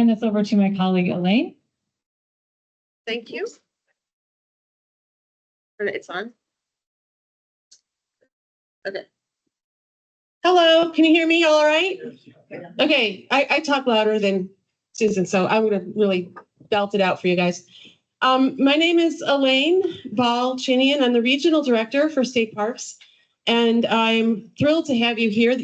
turn this over to my colleague, Elaine. Thank you. It's on. Okay. Hello, can you hear me all right? Okay, I talk louder than Susan, so I'm going to really belt it out for you guys. My name is Elaine Ball-Chinian. I'm the Regional Director for State Parks, and I'm thrilled to have you here.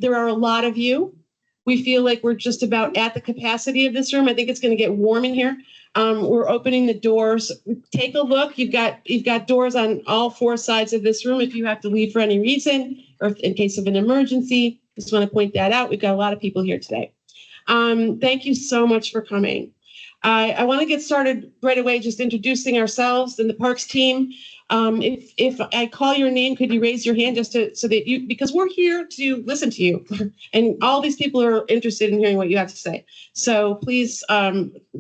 There are a lot of you. We feel like we're just about at the capacity of this room. I think it's going to get warm in here. We're opening the doors. Take a look. You've got doors on all four sides of this room if you have to leave for any reason or in case of an emergency. Just want to point that out. We've got a lot of people here today. Thank you so much for coming. I want to get started right away, just introducing ourselves and the Parks team. If I call your name, could you raise your hand so that because we're here to listen to you, and all these people are interested in hearing what you have to say. So please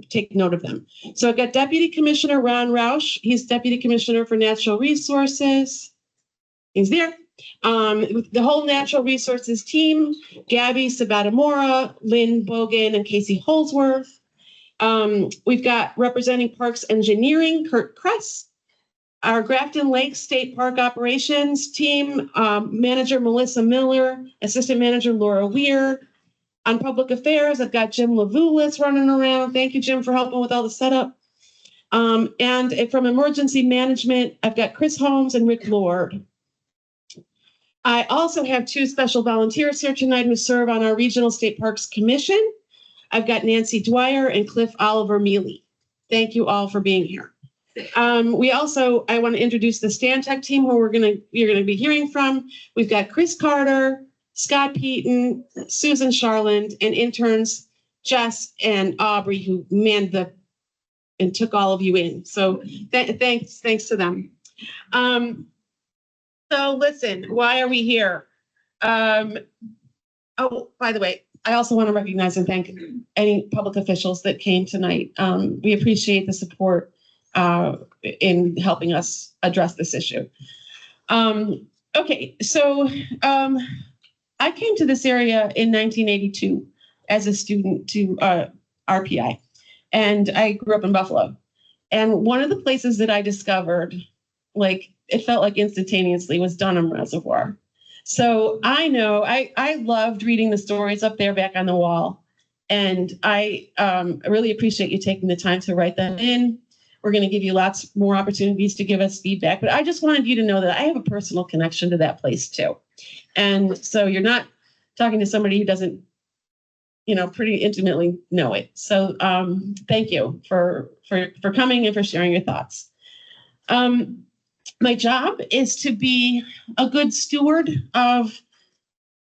take note of them. So I've got Deputy Commissioner Ron Rausch. He's Deputy Commissioner for Natural Resources. He's there. The whole Natural Resources team, Gabby Sabatamora, Lynn Bogan, and Casey Holsworth. We've got representing Parks Engineering, Kurt Kress. Our Grafton Lake State Park Operations team, Manager Melissa Miller, Assistant Manager Laura Weir. On Public Affairs, I've got Jim Lavulis running around. Thank you, Jim, for helping with all the setup. And from Emergency Management, I've got Chris Holmes and Rick Lord. I also have two special volunteers here tonight who serve on our Regional State Parks Commission. I've got Nancy Dwyer and Cliff Oliver Mealy. Thank you all for being here. I want to introduce the Stantec team who you're gonna be hearing from. We've got Chris Carter, Scott Peaton, Susan Charland, and interns Jess and Aubrey who manned and took all of you in. So thanks to them. So listen, why are we here? Oh, by the way, I also want to recognize and thank any public officials that came tonight. We appreciate the support in helping us address this issue. Okay, so I came to this area in 1982 as a student to RPI, and I grew up in Buffalo. And one of the places that I discovered, like it felt like instantaneously, was Dunham Reservoir. So I know I loved reading the stories up there back on the wall, and I really appreciate you taking the time to write them in. We're going to give you lots more opportunities to give us feedback, but I just wanted you to know that I have a personal connection to that place too. And so you're not talking to somebody who doesn't, pretty intimately know it. So thank you for coming and for sharing your thoughts. My job is to be a good steward of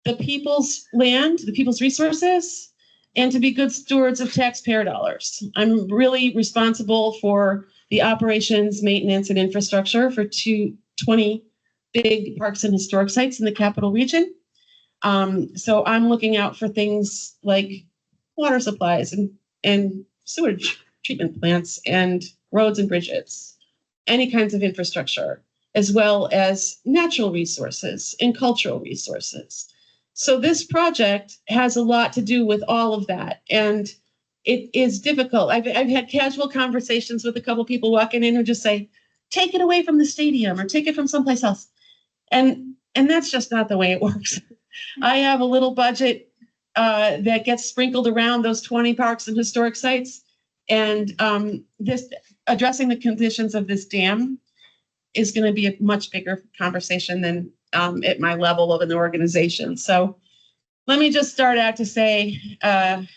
the people's land, the people's resources, and to be good stewards of taxpayer dollars. I'm really responsible for the operations, maintenance, and infrastructure for 20 big parks and historic sites in the capital region. So I'm looking out for things like water supplies and sewage treatment plants and roads and bridges, any kinds of infrastructure, as well as natural resources and cultural resources. So this project has a lot to do with all of that, and it is difficult. I've had casual conversations with a couple people walking in who just say, take it away from the stadium or take it from someplace else. And that's just not the way it works. I have a little budget that gets sprinkled around those 20 parks and historic sites. And this addressing the conditions of this dam is going to be a much bigger conversation than at my level of an organization. So let me just start out to say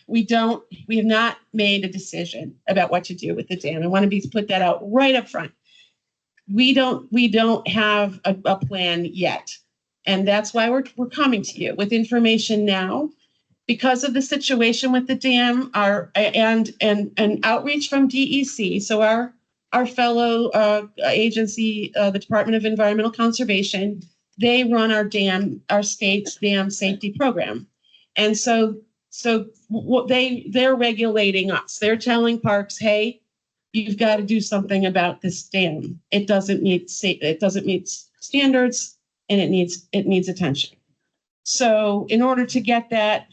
we have not made a decision about what to do with the dam. I want to put that out right up front. We don't have a plan yet, and that's why we're coming to you with information now because of the situation with the dam. And outreach from DEC, so our fellow agency, the Department of Environmental Conservation. They run our state's dam safety program. And so they're regulating us. They're telling parks, hey, you've got to do something about this dam. It doesn't meet standards, and it needs attention. So in order to get that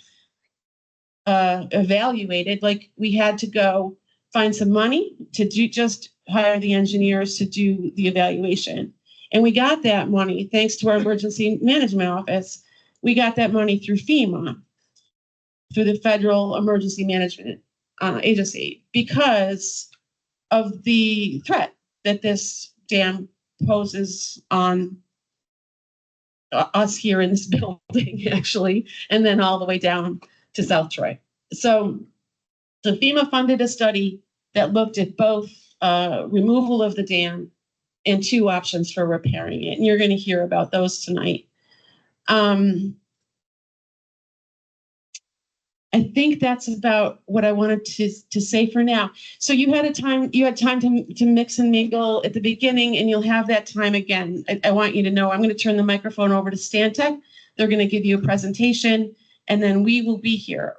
evaluated. Like, we had to go find some money to just hire the engineers to do the evaluation. And we got that money thanks to our emergency management office. We got that money through FEMA, through the Federal Emergency Management Agency, because of the threat that this dam poses on us here in this building, actually, and then all the way down to South Troy. So FEMA funded a study that looked at both removal of the dam and 2 options for repairing it. And you're going to hear about those tonight. I think that's about what I wanted to say for now. So you had time to mix and mingle at the beginning, and you'll have that time again. I want you to know I'm going to turn the microphone over to Stantec. They're going to give you a presentation, and then we will be here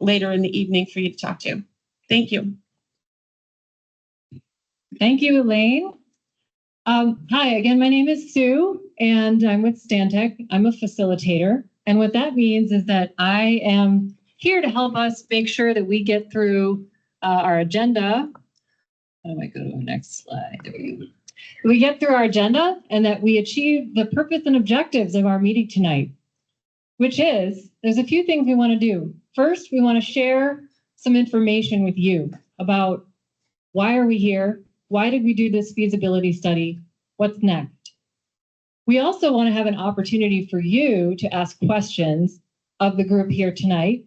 later in the evening for you to talk to. Thank you. Thank you, Elaine. Hi, again, my name is Sue, and I'm with Stantec. I'm a facilitator. And what that means is that I am here to help us make sure that we get through our agenda. How do I go to the next slide? There we go. We get through our agenda and that we achieve the purpose and objectives of our meeting tonight, which is, there's a few things we want to do. First, we want to share some information with you about why are we here? Why did we do this feasibility study? What's next? We also want to have an opportunity for you to ask questions of the group here tonight.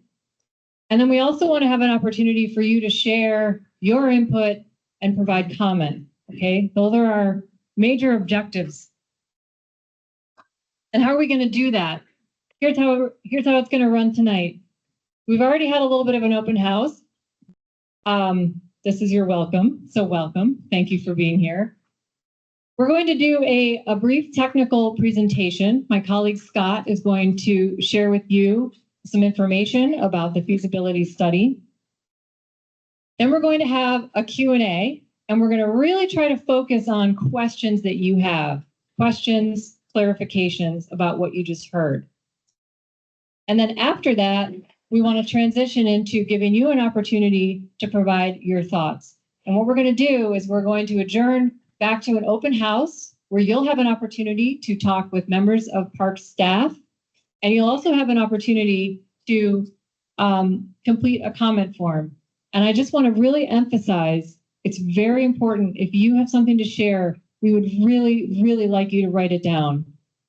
And then we also want to have an opportunity for you to share your input and provide comment. Okay, those are our major objectives. And how are we going to do that? Here's how it's going to run tonight. We've already had a little bit of an open house. This is your welcome. So welcome. Thank you for being here. We're going to do a brief technical presentation. My colleague Scott is going to share with you some information about the feasibility study. Then we're going to have a Q&A, and we're going to really try to focus on questions that you have, questions, clarifications about what you just heard. And then after that, we want to transition into giving you an opportunity to provide your thoughts. And what we're going to do is we're going to adjourn back to an open house where you'll have an opportunity to talk with members of park staff, and you'll also have an opportunity to complete a comment form. And I just want to really emphasize, it's very important. If you have something to share, we would really, really like you to write it down.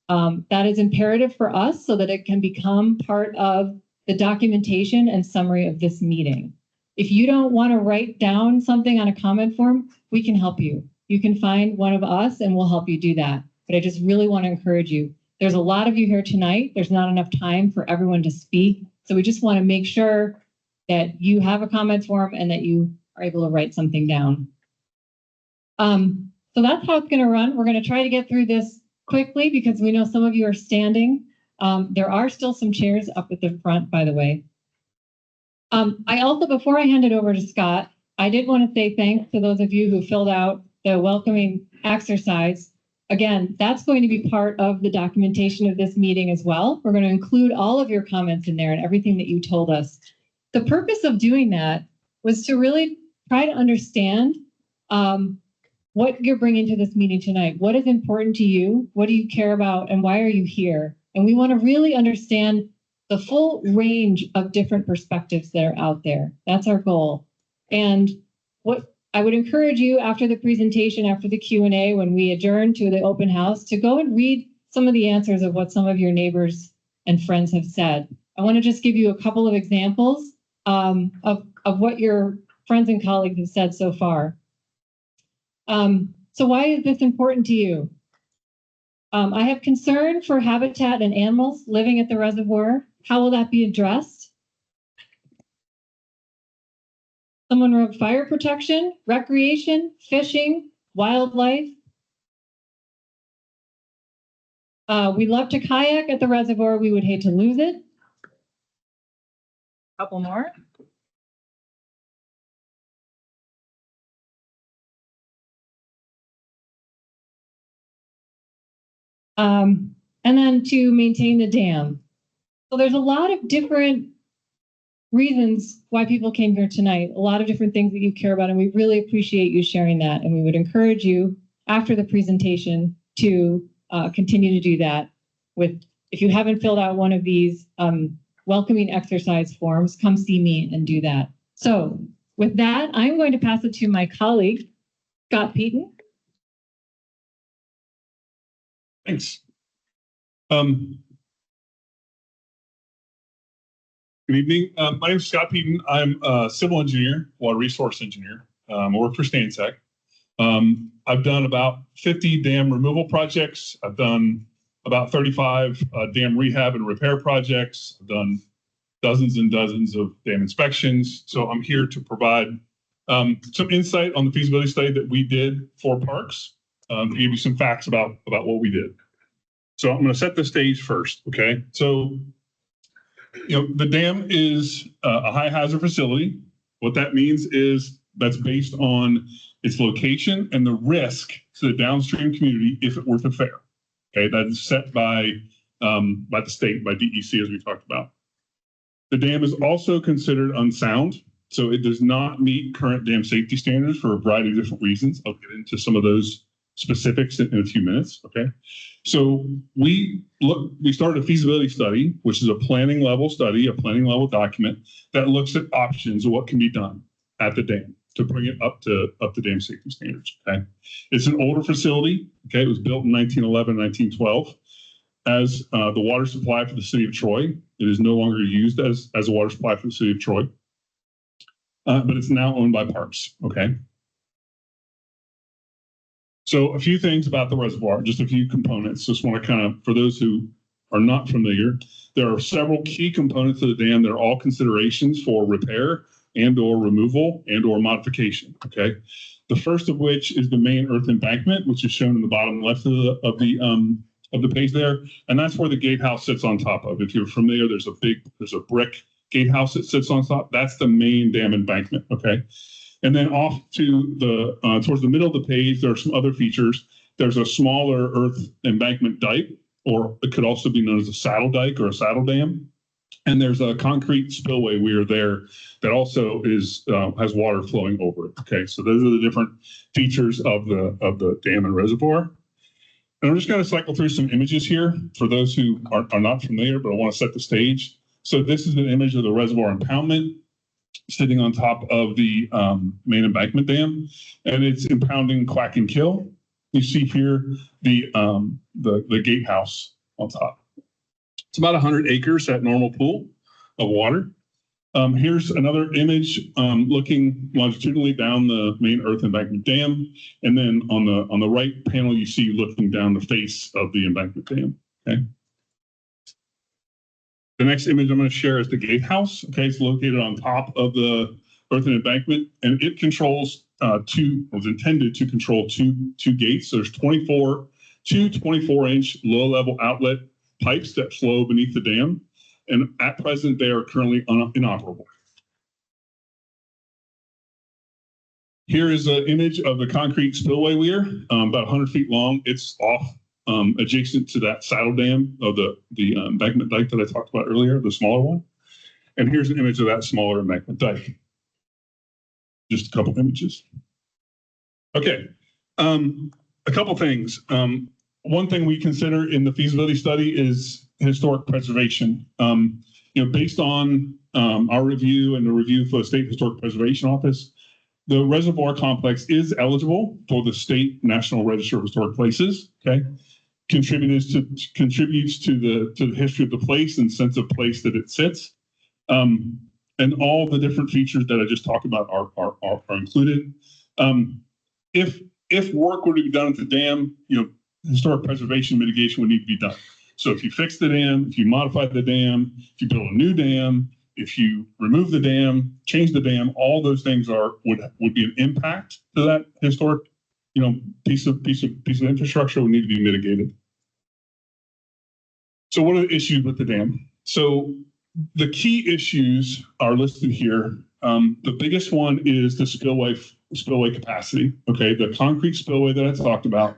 That is imperative for us so that it can become part of the documentation and summary of this meeting. If you don't want to write down something on a comment form, we can help you. You can find one of us and we'll help you do that. But I just really want to encourage you. There's a lot of you here tonight. There's not enough time for everyone to speak. So we just want to make sure that you have a comment form and that you are able to write something down. So that's how it's going to run. We're going to try to get through this quickly because we know some of you are standing. There are still some chairs up at the front, by the way. I also, before I hand it over to Scott, I did want to say thanks to those of you who filled out the welcoming exercise. Again, that's going to be part of the documentation of this meeting as well. We're going to include all of your comments in there and everything that you told us. The purpose of doing that was to really try to understand what you're bringing to this meeting tonight. What is important to you? What do you care about? And why are you here? And we want to really understand the full range of different perspectives that are out there. That's our goal. And what I would encourage you after the presentation, after the Q&A, when we adjourn to the open house, to go and read some of the answers of what some of your neighbors and friends have said. I want to just give you a couple of examples of what your friends and colleagues have said so far. So why is this important to you? I have concern for habitat and animals living at the reservoir. How will that be addressed? Someone wrote fire protection, recreation, fishing, wildlife. We love to kayak at the reservoir. We would hate to lose it. Couple more. And then to maintain the dam. So there's a lot of different reasons why people came here tonight, a lot of different things that you care about, and we really appreciate you sharing that. And we would encourage you after the presentation to continue to do that. If you haven't filled out one of these welcoming exercise forms, come see me and do that. So with that, I'm going to pass it to my colleague, Scott Peaton. Thanks. Good evening. My name is Scott Peaton. I'm a civil engineer, water resource engineer. I work for Stantec. I've done about 50 dam removal projects. I've done about 35 dam rehab and repair projects. I've done dozens and dozens of dam inspections. So I'm here to provide some insight on the feasibility study that we did for parks, to give you some facts about what we did. So I'm going to set the stage first, okay? So, the dam is a high hazard facility. What that means is that's based on its location and the risk to the downstream community if it were to fail. Okay, that is set by the state, by DEC, as we talked about. The dam is also considered unsound, so it does not meet current dam safety standards for a variety of different reasons. I'll get into some of those specifics in a few minutes. Okay, so we started a feasibility study, which is a planning level study, a planning level document that looks at options of what can be done at the dam to bring it up to dam safety standards. Okay, it's an older facility. Okay, it was built in 1911, 1912 as the water supply for the city of Troy. It is no longer used as a water supply for the city of Troy, but it's now owned by Parks. Okay. So a few things about the reservoir, just a few components. Just want to for those who are not familiar, there are several key components of the dam that are all considerations for repair and or removal and or modification, okay? The first of which is the main earth embankment, which is shown in the bottom left of the page there. And that's where the gatehouse sits on top of. If you're familiar, there's a brick gatehouse that sits on top. That's the main dam embankment, okay? And then off to the towards the middle of the page, there are some other features. There's a smaller earth embankment dike, or it could also be known as a saddle dike or a saddle dam. And there's a concrete spillway weir there that also has water flowing over it. Okay, so those are the different features of the dam and reservoir. And I'm just going to cycle through some images here for those who are not familiar, but I want to set the stage. So this is an image of the reservoir impoundment, sitting on top of the main embankment dam, and it's impounding Quack and Kill. You see here the gatehouse on top. It's about 100 acres at normal pool of water. Here's another image looking longitudinally down the main earth embankment dam, and then on the right panel you see looking down the face of the embankment dam. Okay. The next image I'm going to share is the gatehouse. Okay, it's located on top of the earthen embankment, and it controls was intended to control two gates. So there's 24 24-inch low-level outlet pipes that flow beneath the dam, and at present they are currently inoperable. Here is an image of the concrete spillway weir, about 100 feet long. It's off adjacent to that saddle dam of the embankment dike that I talked about earlier, the smaller one. And here's an image of that smaller embankment dike. Just a couple images. Okay, a couple things. One thing we consider in the feasibility study is historic preservation. Based on our review and the review for the State Historic Preservation Office, the reservoir complex is eligible for the State National Register of Historic Places. Okay, contributes to the history of the place and sense of place that it sits, and all the different features that I just talked about are included. If work were to be done at the dam, historic preservation mitigation would need to be done. So if you fix the dam, if you modify the dam, if you build a new dam, if you remove the dam, change the dam, all those things would be an impact to that historic, piece of infrastructure would need to be mitigated. So what are the issues with the dam? So the key issues are listed here. The biggest one is the spillway capacity. Okay, the concrete spillway that I talked about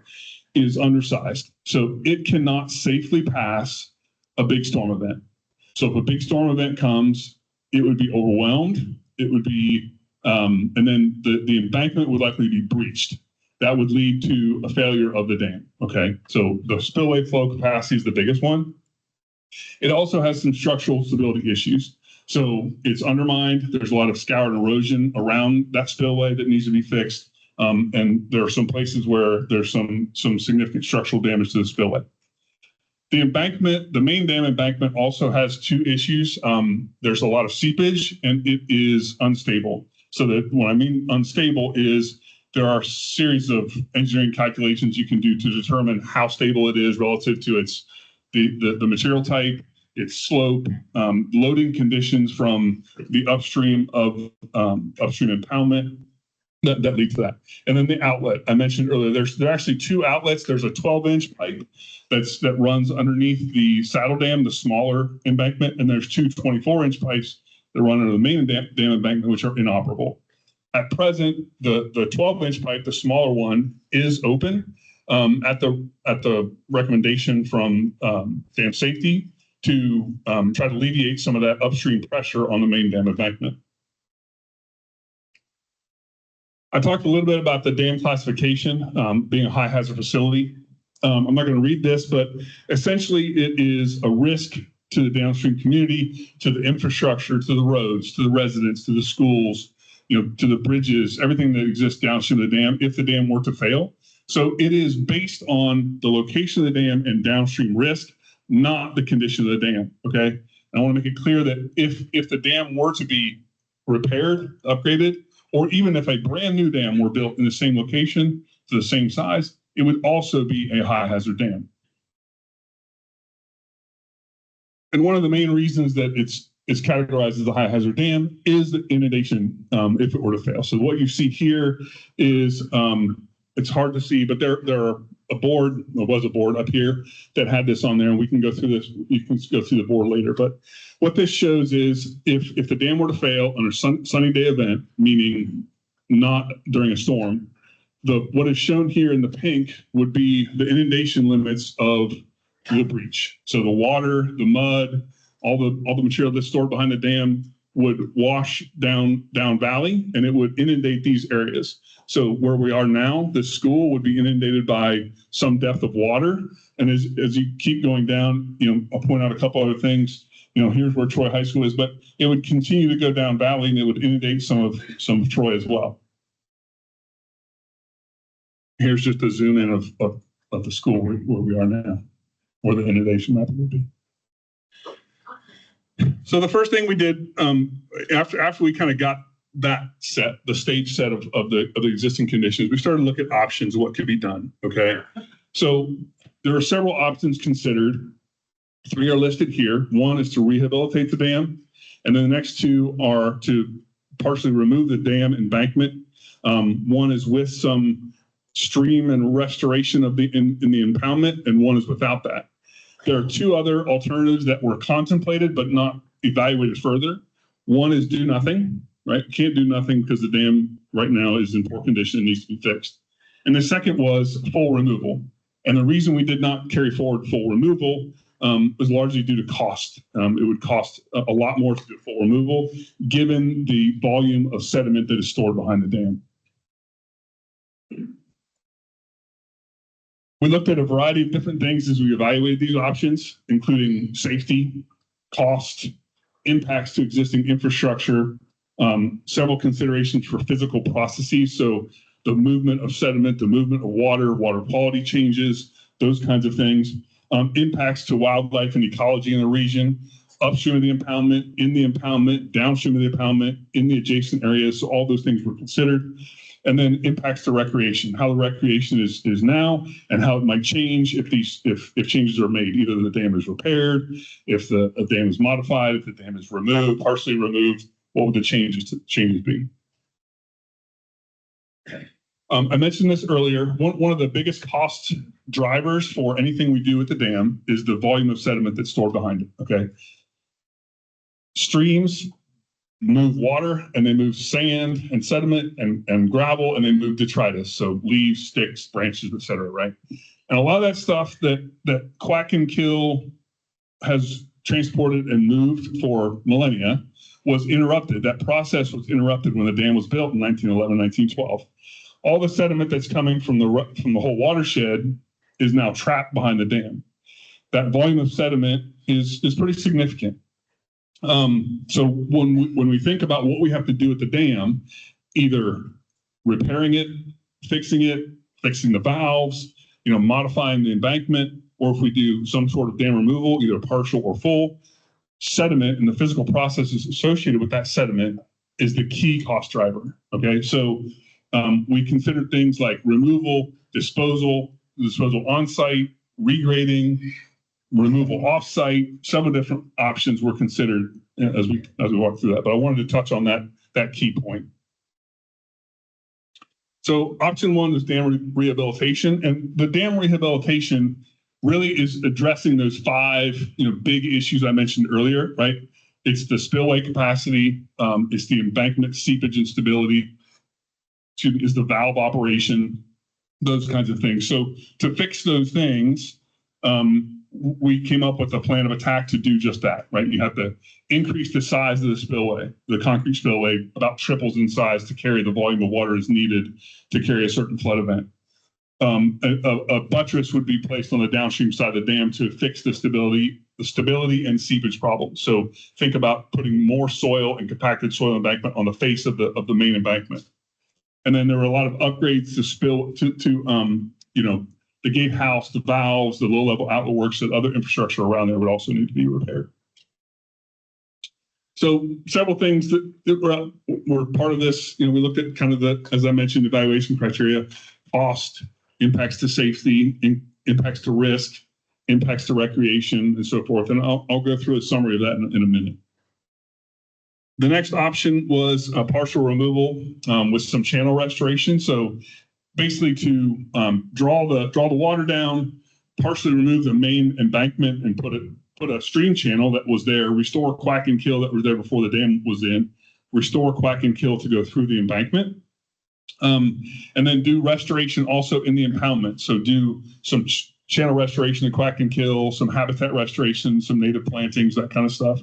is undersized, so it cannot safely pass a big storm event. So if a big storm event comes, it would be overwhelmed. It would be, and then the embankment would likely be breached. That would lead to a failure of the dam. Okay, so the spillway flow capacity is the biggest one. It also has some structural stability issues. So it's undermined. There's a lot of scour and erosion around that spillway that needs to be fixed. And there are some places where there's some significant structural damage to the spillway. The embankment, the main dam embankment also has two issues. There's a lot of seepage and it is unstable. So that what I mean unstable is there are a series of engineering calculations you can do to determine how stable it is relative to its the material type, its slope, loading conditions from the upstream of upstream impoundment that lead to that. And then the outlet I mentioned earlier, there are actually two outlets. There's a 12-inch pipe that runs underneath the saddle dam, the smaller embankment, and there's two 24-inch pipes that run under the main dam embankment, which are inoperable. At present, the 12-inch pipe, the smaller one, is open at the recommendation from dam safety to try to alleviate some of that upstream pressure on the main dam embankment. I talked a little bit about the dam classification being a high hazard facility. I'm not going to read this, but essentially it is a risk to the downstream community, to the infrastructure, to the roads, to the residents, to the schools, to the bridges, everything that exists downstream of the dam if the dam were to fail. So it is based on the location of the dam and downstream risk, not the condition of the dam. Okay. And I want to make it clear that if the dam were to be repaired, upgraded, or even if a brand new dam were built in the same location to the same size, it would also be a high hazard dam. And one of the main reasons that it's categorized as a high hazard dam is the inundation if it were to fail. So what you see here is, it's hard to see, but there was a board up here that had this on there, and we can go through this. You can go through the board later. But what this shows is if the dam were to fail on a sunny day event, meaning not during a storm, what is shown here in the pink would be the inundation limits of the breach. So the water, the mud, all the material that's stored behind the dam would wash down valley, and it would inundate these areas. So where we are now, the school would be inundated by some depth of water. And as you keep going down, I'll point out a couple other things. Here's where Troy High School is, but it would continue to go down valley, and it would inundate some of Troy as well. Here's just a zoom in of the school where we are now, where the inundation map would be. So the first thing we did after we kind of got that set, the stage set of the existing conditions, we started to look at options, what could be done. Okay, so there are several options considered. 3 are listed here. One is to rehabilitate the dam, and then the next 2 are to partially remove the dam embankment. One is with some stream and restoration of in the impoundment, and one is without that. There are 2 other alternatives that were contemplated but not evaluated further. One is do nothing, right? Can't do nothing because the dam right now is in poor condition and needs to be fixed. And the second was full removal. And the reason we did not carry forward full removal was largely due to cost. It would cost a lot more to do full removal given the volume of sediment that is stored behind the dam. We looked at a variety of different things as we evaluated these options, including safety, cost, impacts to existing infrastructure, several considerations for physical processes. So the movement of sediment, the movement of water quality changes, those kinds of things, impacts to wildlife and ecology in the region, upstream of the impoundment, in the impoundment, downstream of the impoundment, in the adjacent areas. So all those things were considered. And then impacts to recreation, how the recreation is now, and how it might change if changes are made. Either the dam is repaired, if the dam is modified, if the dam is removed, partially removed. What would the changes be? I mentioned this earlier. One of the biggest cost drivers for anything we do with the dam is the volume of sediment that's stored behind it. Okay, streams move water, and they move sand and sediment and gravel, and they move detritus, so leaves, sticks, branches, etc. Right, and a lot of that stuff that Quack and Kill has transported and moved for millennia, was interrupted. That process was interrupted when the dam was built in 1911, 1912. All the sediment that's coming from the whole watershed is now trapped behind the dam. That volume of sediment is pretty significant. So when we think about what we have to do at the dam, either repairing it, fixing the valves, modifying the embankment, or if we do some sort of dam removal, either partial or full, sediment and the physical processes associated with that sediment is the key cost driver. Okay, so we consider things like removal, disposal on-site, regrading, removal off-site. Several different options were considered as we walk through that. But I wanted to touch on that key point. So option one is dam rehabilitation, and the dam rehabilitation really is addressing those five big issues I mentioned earlier, right? It's the spillway capacity, it's the embankment seepage and stability, is the valve operation, those kinds of things. So to fix those things, we came up with a plan of attack to do just that, right? You have to increase the size of the spillway. The concrete spillway about triples in size to carry the volume of water is needed to carry a certain flood event. A buttress would be placed on the downstream side of the dam to fix the stability and seepage problem. So think about putting more soil and compacted soil embankment on the face of the main embankment. And then there were a lot of upgrades to the gatehouse, the valves, the low-level outlet works, and other infrastructure around there would also need to be repaired. So several things that were part of this. We looked at kind of as I mentioned, evaluation criteria, cost, impacts to safety, impacts to risk, impacts to recreation, and so forth. And I'll go through a summary of that in a minute. The next option was a partial removal with some channel restoration. So basically to draw the water down, partially remove the main embankment and put a stream channel that was there, restore quack and kill that was there before the dam was in, restore quack and kill to go through the embankment, and then do restoration also in the impoundment. So do some channel restoration, the quack and kill, some habitat restoration, some native plantings, that kind of stuff.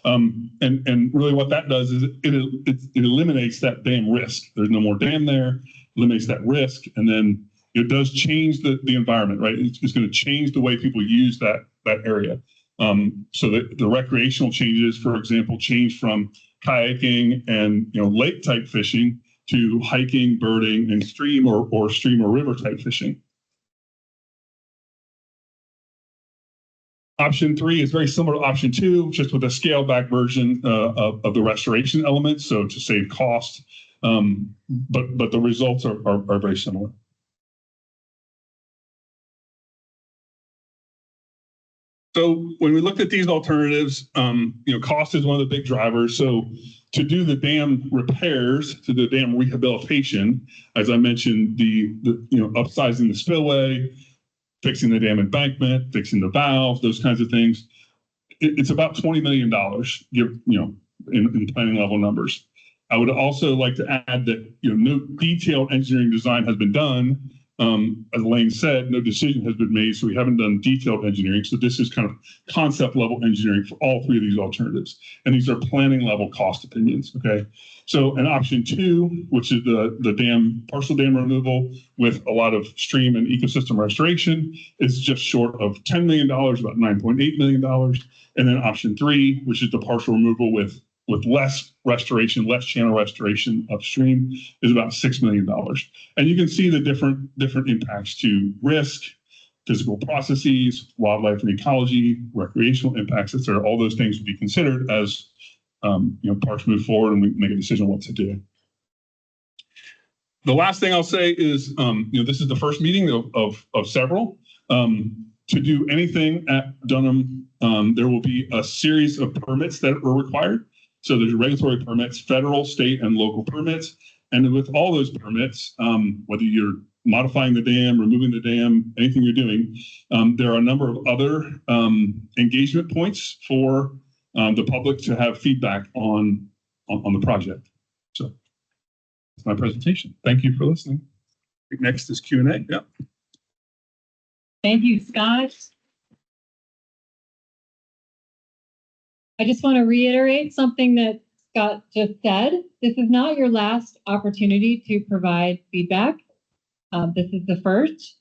And really what that does is it eliminates that dam risk. There's no more dam there, eliminates that risk, and then it does change the environment, right? It's going to change the way people use that area. So the recreational changes, for example, change from kayaking and lake type fishing to hiking, birding, and stream or stream or river type fishing. Option 3 is very similar to option 2, just with a scaled back version of the restoration elements, so to save cost, but the results are very similar. So when we looked at these alternatives, cost is one of the big drivers. So to do the dam repairs, to the dam rehabilitation, as I mentioned, the upsizing the spillway, fixing the dam embankment, fixing the valves, those kinds of things, it's about $20 million, in planning level numbers. I would also like to add that no detailed engineering design has been done. As Elaine said, no decision has been made, so we haven't done detailed engineering. So this is kind of concept level engineering for all three of these alternatives. And these are planning level cost opinions, okay? So in option 2, which is the partial dam removal with a lot of stream and ecosystem restoration, is just short of $10 million, about $9.8 million. And then option 3, which is the partial removal with less restoration, less channel restoration upstream, is about $6 million. And you can see the different impacts to risk, physical processes, wildlife and ecology, recreational impacts, et cetera. All those things would be considered as parks move forward and we make a decision on what to do. The last thing I'll say is, this is the first meeting of several. To do anything at Dunham, there will be a series of permits that are required. So there's regulatory permits, federal, state, and local permits. And with all those permits, whether you're modifying the dam, removing the dam, anything you're doing, there are a number of other engagement points for the public to have feedback on the project. So that's my presentation. Thank you for listening. Next is Q&A. Yeah. Thank you, Scott. I just want to reiterate something that Scott just said. This is not your last opportunity to provide feedback. This is the first.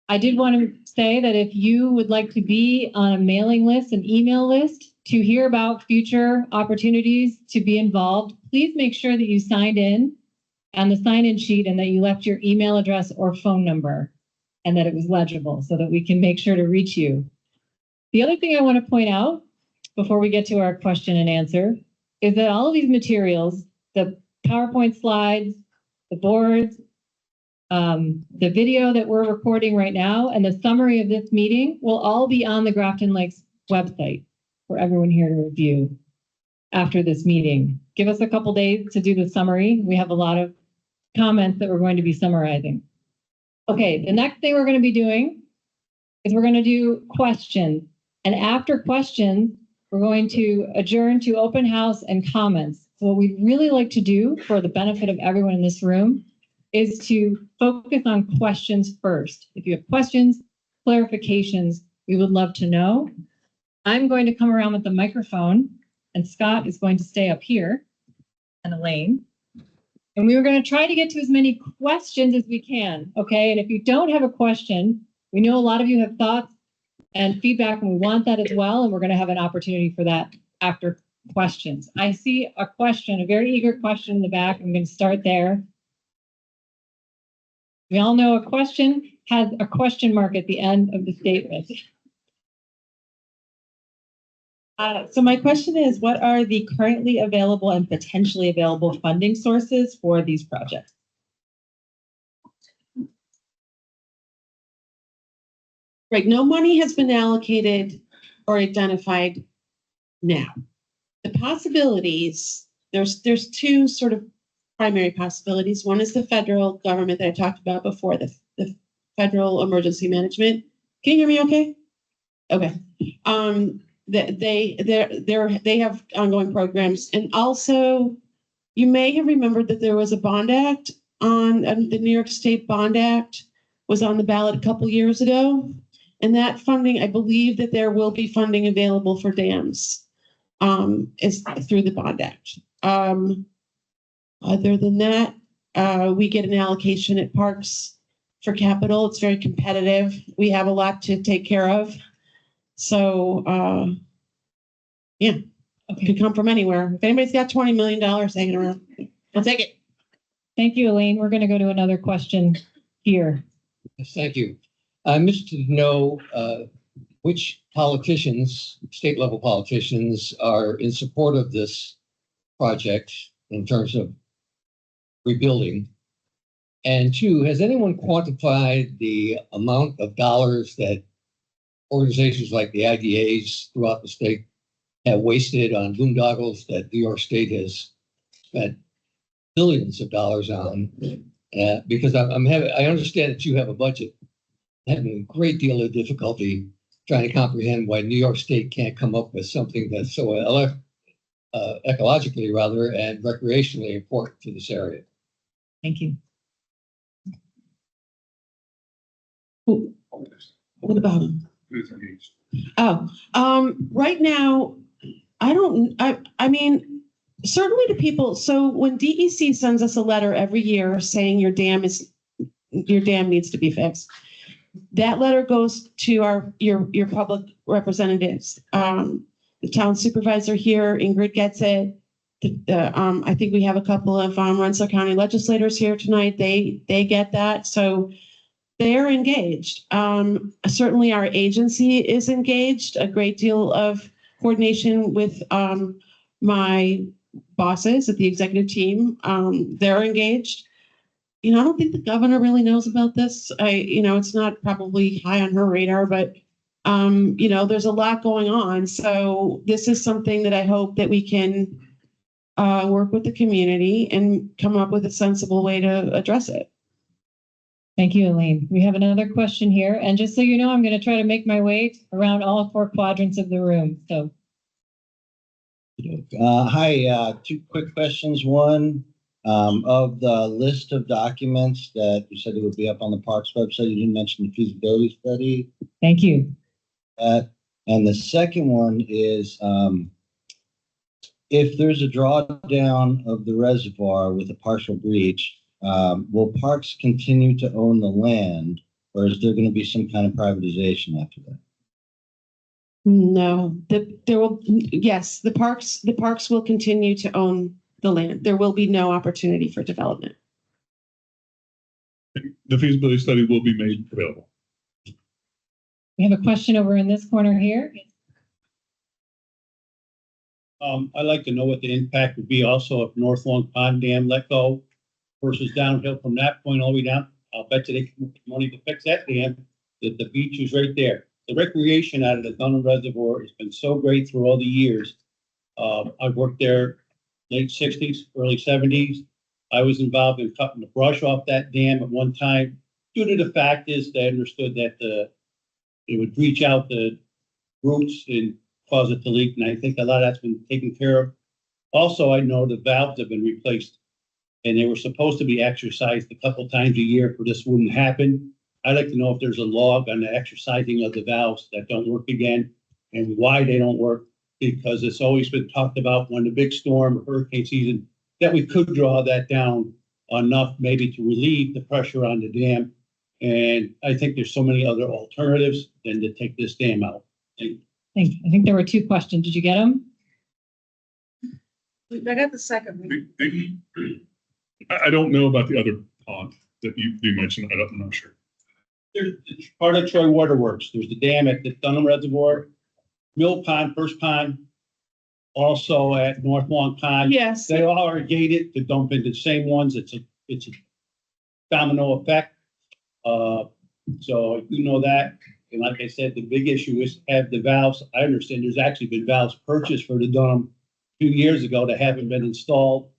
I did want to say that if you would like to be on a mailing list, an email list, to hear about future opportunities to be involved, please make sure that you signed in on the sign-in sheet and that you left your email address or phone number and that it was legible so that we can make sure to reach you. The other thing I want to point out before we get to our question and answer is that all of these materials, the PowerPoint slides, the boards, the video that we're recording right now, and the summary of this meeting will all be on the Grafton Lakes website for everyone here to review after this meeting. Give us a couple days to do the summary. We have a lot of comments that we're going to be summarizing. Okay, the next thing we're going to be doing is we're going to do questions. And after questions, we're going to adjourn to open house and comments. So what we'd really like to do for the benefit of everyone in this room is to focus on questions first. If you have questions, clarifications, we would love to know. I'm going to come around with the microphone, and Scott is going to stay up here, and Elaine. And we were going to try to get to as many questions as we can, okay? And if you don't have a question, we know a lot of you have thoughts and feedback, and we want that as well, and we're going to have an opportunity for that after questions. I see a question, a very eager question in the back. I'm going to start there. We all know a question has a question mark at the end of the statement. So my question is, what are the currently available and potentially available funding sources for these projects? Right, no money has been allocated or identified now. The possibilities, there's two sort of primary possibilities. One is the federal government that I talked about before, the Federal Emergency Management. Can you hear me okay? Okay. They have ongoing programs. And also, you may have remembered that there was a bond act on the New York State Bond Act was on the ballot a couple years ago. And that funding, I believe that there will be funding available for dams is through the Bond Act. Other than that, we get an allocation at Parks for capital. It's very competitive. We have a lot to take care of. So, yeah, it could come from anywhere. If anybody's got $20 million hanging around, I'll take it. Thank you, Elaine. We're going to go to another question here. Yes, thank you. I'm interested to know which politicians, state level politicians, are in support of this project in terms of rebuilding. And two, has anyone quantified the amount of dollars that organizations like the IDAs throughout the state have wasted on boondoggles that New York State has spent billions of dollars on? Because I understand that you have a budget. Having a great deal of difficulty trying to comprehend why New York State can't come up with something that's so ecologically rather and recreationally important to this area. Thank you. What about them? Right now, I mean, certainly to people. So when DEC sends us a letter every year saying your dam needs to be fixed, that letter goes to your public representatives. The town supervisor here, Ingrid, gets it. I think we have a couple of Rensselaer County legislators here tonight. They get that. So they're engaged. Certainly our agency is engaged. A great deal of coordination with my bosses at the executive team. They're engaged. I don't think the governor really knows about this. It's not probably high on her radar, but there's a lot going on. So this is something that I hope that we can work with the community and come up with a sensible way to address it. Thank you, Elaine. We have another question here. And just so you know, I'm going to try to make my way around all 4 quadrants of the room. So. Hi, 2 quick questions. One, of the list of documents that you said it would be up on the Parks website, you didn't mention the feasibility study. Thank you. And the second one is, If there's a drawdown of the reservoir with a partial breach, will Parks continue to own the land, or is there going to be some kind of privatization after that? No, yes, the parks will continue to own the land. There will be no opportunity for development. The feasibility study will be made available. We have a question over in this corner here. I'd like to know what the impact would be also if North Long Pond Dam let go versus downhill from that point all the way down. I'll bet you they can money to fix that dam, that the beach is right there. The recreation out of the Dunham Reservoir has been so great through all the years. I've worked there late 60s, early 70s. I was involved in cutting the brush off that dam at one time due to the fact is they understood that it would breach out the roots and cause it to leak, and I think a lot of that's been taken care of. Also, I know the valves have been replaced, and they were supposed to be exercised a couple times a year for this wouldn't happen. I'd like to know if there's a log on the exercising of the valves that don't work again and why they don't work, because it's always been talked about when the big storm or hurricane season that we could draw that down enough maybe to relieve the pressure on the dam. And I think there's so many other alternatives than to take this dam out. I think there were two questions. Did you get them? I got the second one. I don't know about the other pond that you mentioned. I'm not sure. There's part of Troy Waterworks. There's the dam at the Dunham Reservoir, Mill Pond, First Pond, also at North Long Pond. Yes. They all are gated to dump into the same ones. It's a domino effect. So you know that. And like I said, the big issue is have the valves. I understand there's actually been valves purchased for the Dunham 2 years ago that haven't been installed.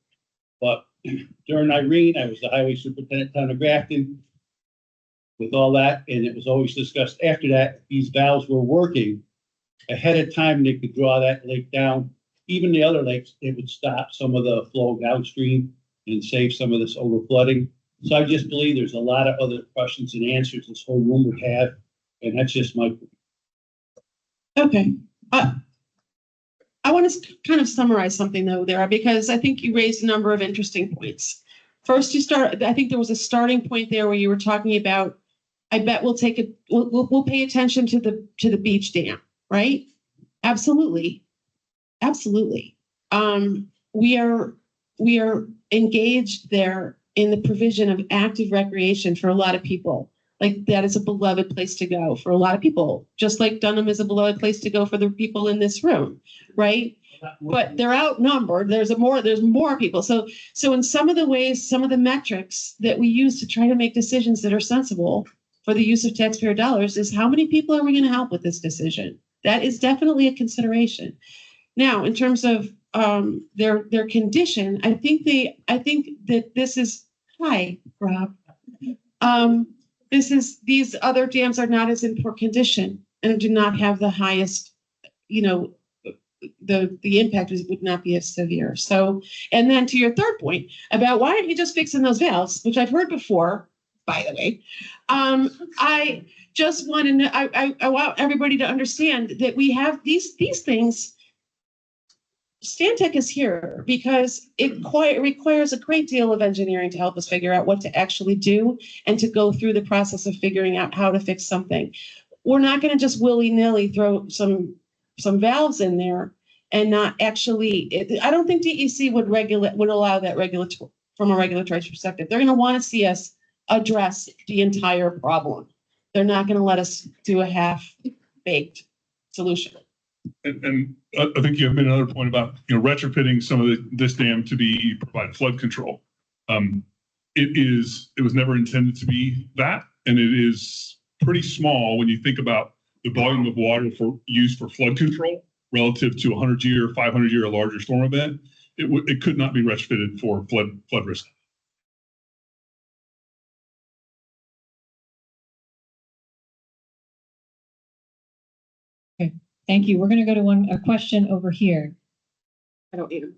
But during Irene, I was the highway superintendent town of Grafton with all that. And it was always discussed after that, these valves were working ahead of time. They could draw that lake down. Even the other lakes, it would stop some of the flow downstream and save some of this over flooding. So I just believe there's a lot of other questions and answers this whole room would have. And that's just my. Okay. I want to kind of summarize something though there, because I think you raised a number of interesting points. First, I think there was a starting point there where you were talking about, I bet we'll pay attention to the beach dam, right? Absolutely. Absolutely. We are engaged there in the provision of active recreation for a lot of people. Like that is a beloved place to go for a lot of people, just like Dunham is a beloved place to go for the people in this room, right? But they're outnumbered. There's more people. So in some of the ways, some of the metrics that we use to try to make decisions that are sensible for the use of taxpayer dollars is how many people are we going to help with this decision? That is definitely a consideration. Now, in terms of their condition, I think that this is hi, Rob. These other dams are not as in poor condition and do not have the highest, the impact would not be as severe. So, and then to your third point about why aren't you just fixing those valves, which I've heard before, by the way, I just want to know, I want everybody to understand that we have these things. Stantec is here because it requires a great deal of engineering to help us figure out what to actually do and to go through the process of figuring out how to fix something. We're not going to just willy-nilly throw some valves in there and not actually. I don't think DEC would allow that regulatory from a regulatory perspective. They're going to want to see us address the entire problem. They're not going to let us do a half-baked solution. And I think you have made another point about retrofitting some of this dam to provide flood control. It was never intended to be that, and it is pretty small when you think about the volume of water used for flood control relative to 100-year, 500-year, or larger storm event. It could not be retrofitted for flood risk. Okay, thank you. We're going to go to a question over here. I don't need them.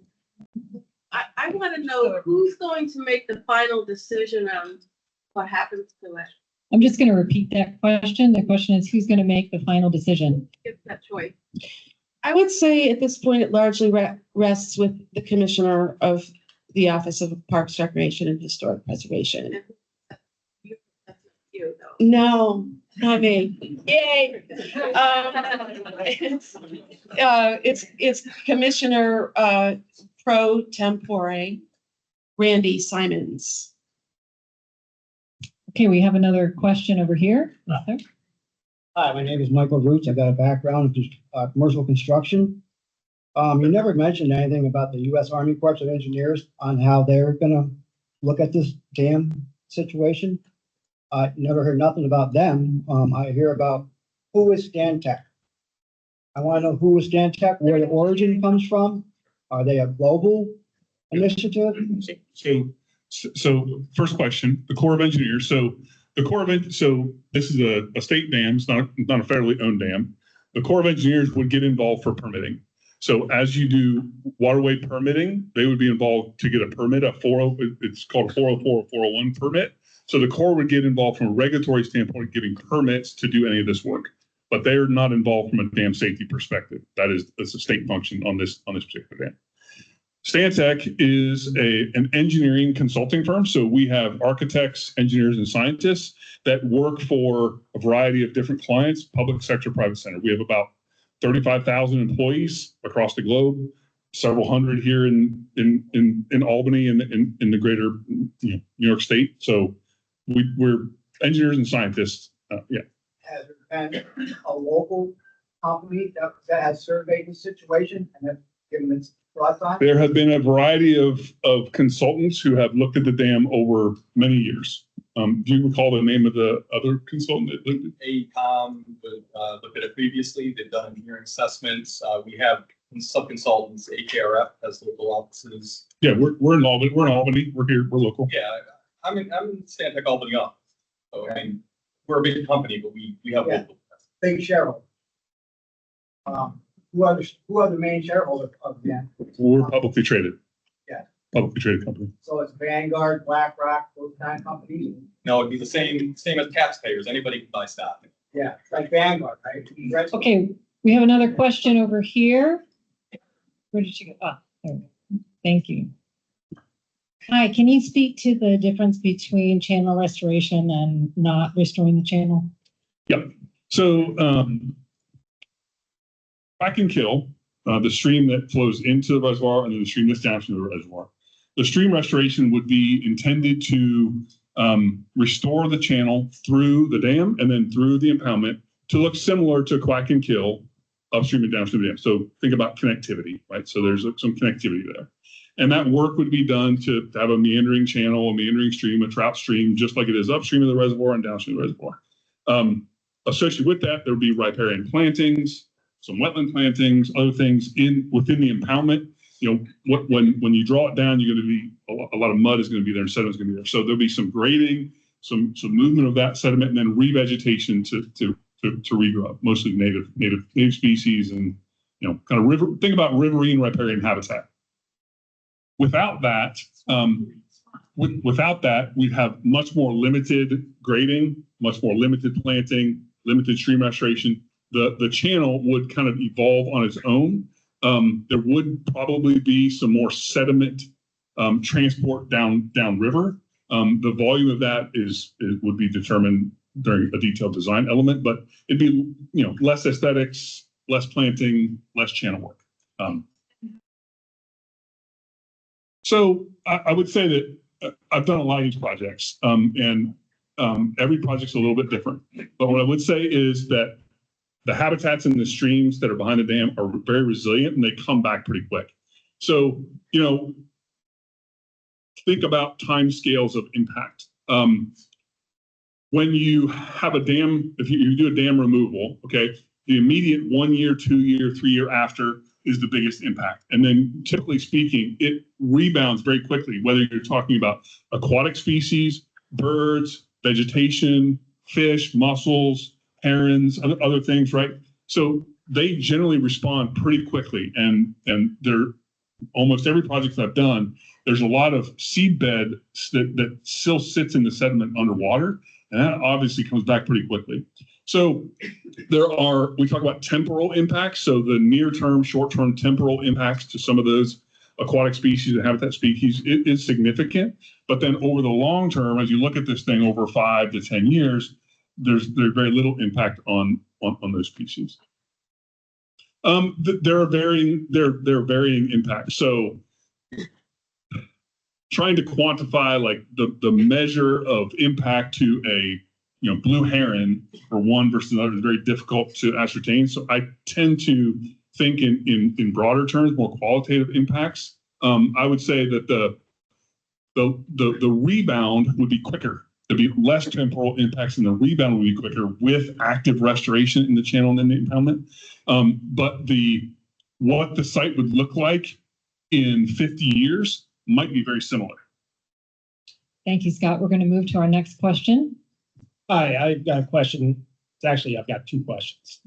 I want to know who's going to make the final decision on what happens to it. I'm just going to repeat that question. The question is, who's going to make the final decision? It's that choice. I would say at this point, it largely rests with the Commissioner of the Office of Parks, Recreation, and Historic Preservation. That's you, though. No, not me. Yay! It's Commissioner pro tempore Randy Simons. Okay, we have another question over here. Yes, sir. Hi, my name is Michael Roots. I've got a background in commercial construction. You never mentioned anything about the U.S. Army Corps of Engineers on how they're gonna look at this dam situation. I never heard nothing about them. I hear about who is Stantec. I want to know who is Stantec, where the origin comes from. Are they a global initiative? So first question, the Corps of Engineers. So this is a state dam. It's not a federally owned dam. The Corps of Engineers would get involved for permitting. So as you do waterway permitting, they would be involved to get a permit, it's called a 404 or 401 permit. So the Corps would get involved from a regulatory standpoint, getting permits to do any of this work, but they're not involved from a dam safety perspective. That's a state function on this particular dam. Stantec is an engineering consulting firm. So we have architects, engineers, and scientists that work for a variety of different clients, public sector, private sector. We have about 35,000 employees across the globe, several hundred here in Albany and in the greater New York State. So we're engineers and scientists. Yeah. Has there been a local company that has surveyed the situation and have given its thoughts on it? There have been a variety of consultants who have looked at the dam over many years. Do you recall the name of the other consultant that looked at it? AECOM looked at it previously. They've done engineering assessments. We have sub-consultants. HARF has local offices. Yeah, we're in Albany. We're in Albany. We're here. We're local. Yeah, I'm in Stantec Albany office. So I mean, we're a big company, but we have local. Big shareholder. Who are the main shareholders of the dam? We're publicly traded. Yeah. Publicly traded company. So it's Vanguard, BlackRock, those kind of companies? No, it'd be the same as taxpayers. Anybody can buy stock. Yeah, it's like Vanguard, right? Okay, we have another question over here. Where did you go? Ah, there we go. Thank you. Hi, can you speak to the difference between channel restoration and not restoring the channel? Yep. So Crack and Kill, the stream that flows into the reservoir and then the stream that's downstream of the reservoir. The stream restoration would be intended to restore the channel through the dam and then through the impoundment to look similar to Quack and Kill upstream and downstream of the dam. So think about connectivity, right? So there's some connectivity there. And that work would be done to have a meandering channel, a meandering stream, a trout stream, just like it is upstream of the reservoir and downstream of the reservoir. Associated with that, there would be riparian plantings, some wetland plantings, other things within the impoundment. When you draw it down, you're going to be a lot of mud is going to be there and sediment is going to be there. So there'll be some grading, some movement of that sediment, and then revegetation to regrow up, mostly native species and kind of river. Think about riverine riparian habitat. Without that, we'd have much more limited grading, much more limited planting, limited stream restoration. The channel would kind of evolve on its own. There would probably be some more sediment transport down river. The volume of that would be determined during a detailed design element, but it'd be less aesthetics, less planting, less channel work. So I would say that I've done a lot of these projects, and every project's a little bit different. But what I would say is that the habitats in the streams that are behind the dam are very resilient and they come back pretty quick. So, think about time scales of impact. When you have a dam, if you do a dam removal, okay, the immediate 1 year, 2 year, 3 year after is the biggest impact. And then typically speaking, it rebounds very quickly, whether you're talking about aquatic species, birds, vegetation, fish, mussels, herons, other things, right? So they generally respond pretty quickly. And they're almost every project that I've done, there's a lot of seed bed that still sits in the sediment underwater. And that obviously comes back pretty quickly. So we talk about temporal impacts. So the near term, short term temporal impacts to some of those aquatic species and habitat species is significant. But then over the long term, as you look at this thing over 5 to 10 years, there's very little impact on those species. There are varying impacts. So trying to quantify like the measure of impact to a blue heron for one versus another is very difficult to ascertain. So I tend to think in broader terms, more qualitative impacts. I would say that the rebound would be quicker. There'd be less temporal impacts, and the rebound would be quicker with active restoration in the channel and in the impoundment. But what the site would look like in 50 years might be very similar. Thank you, Scott. We're going to move to our next question. Hi, I've got a question. I've got two questions.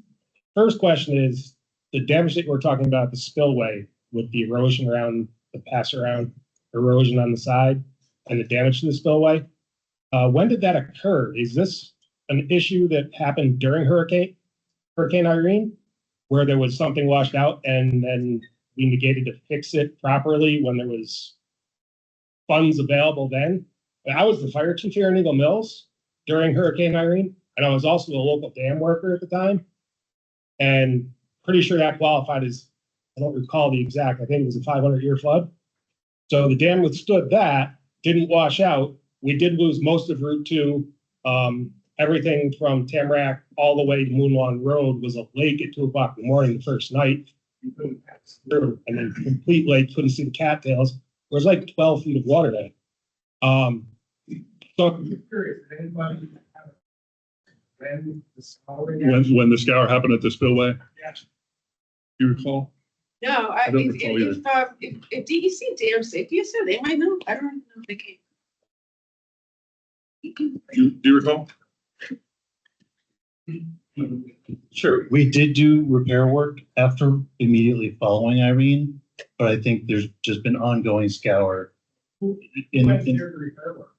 First question is the damage that we're talking about, the spillway with the erosion around the pass around, erosion on the side, and the damage to the spillway. When did that occur? Is this an issue that happened during Hurricane Irene, where there was something washed out and then we negated to fix it properly when there was funds available then? I was the fire chief here in Eagle Mills during Hurricane Irene, and I was also a local dam worker at the time, and pretty sure that qualified as, I don't recall the exact, I think it was a 500-year flood. So the dam withstood that, didn't wash out. We did lose most of Route 2. Everything from Tamarack all the way to Moonlawn Road was a lake at 2 o'clock in the morning the first night. You couldn't pass through, and then complete lake, couldn't see the cattails. There was like 12 feet of water there. So I'm curious, anybody when When the scour happened at the spillway? Yes. You recall? No, I don't recall either. if DEC Dam Safety is there, they might know. I don't know if they came. Do you recall? Sure, we did do repair work immediately following Irene, but I think there's just been ongoing scour. Who went here to repair work?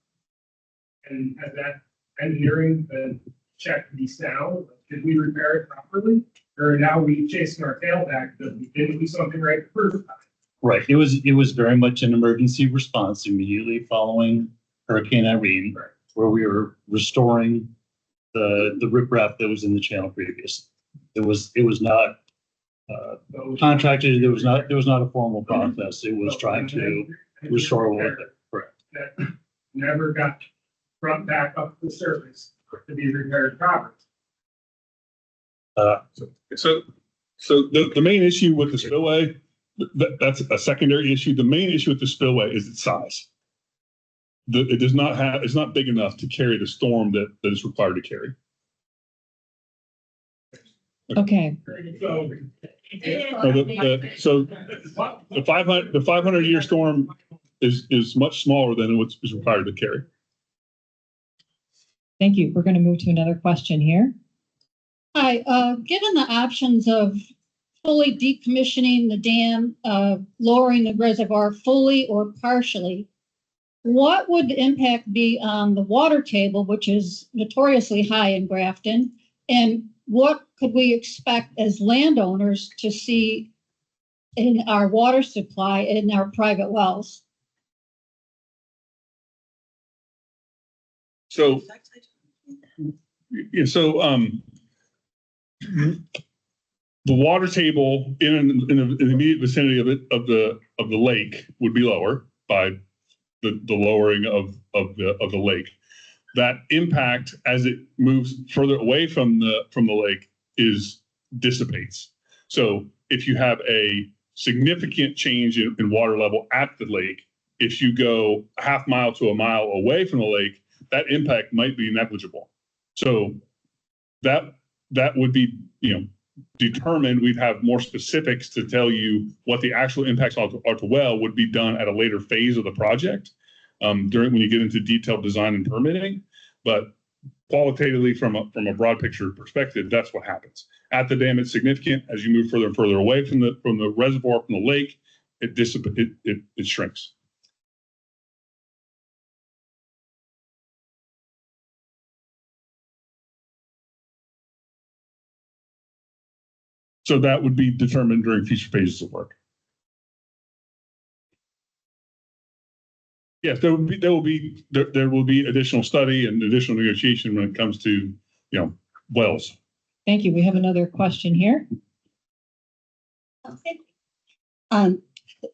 And has that engineering been checked these down? Did we repair it properly? Or now we chasing our tail back that we didn't do something right the first time? Right, it was very much an emergency response immediately following Hurricane Irene, where we were restoring the riprap that was in the channel previously. It was not contracted. There was not a formal process. It was trying to restore what correct. That never got brought back up to the surface to be repaired properly. So the main issue with the spillway, that's a secondary issue. The main issue with the spillway is its size. It's not big enough to carry the storm that is required to carry. Okay. So the 500-year storm is much smaller than what is required to carry. Thank you. We're going to move to another question here. Hi, given the options of fully decommissioning the dam, lowering the reservoir fully or partially, what would the impact be on the water table, which is notoriously high in Grafton? And what could we expect as landowners to see in our water supply in our private wells? So the water table in the immediate vicinity of the lake would be lower by the lowering of the lake. That impact as it moves further away from the lake dissipates. So if you have a significant change in water level at the lake, if you go a half mile to a mile away from the lake, that impact might be negligible. So that would be, determined. We'd have more specifics to tell you what the actual impacts are to well would be done at a later phase of the project when you get into detailed design and permitting. But qualitatively, from a broad picture perspective, that's what happens. At the dam, it's significant. As you move further and further away from the reservoir, from the lake, it shrinks. So that would be determined during future phases of work. Yes, there will be additional study and additional negotiation when it comes to, wells. Thank you. We have another question here.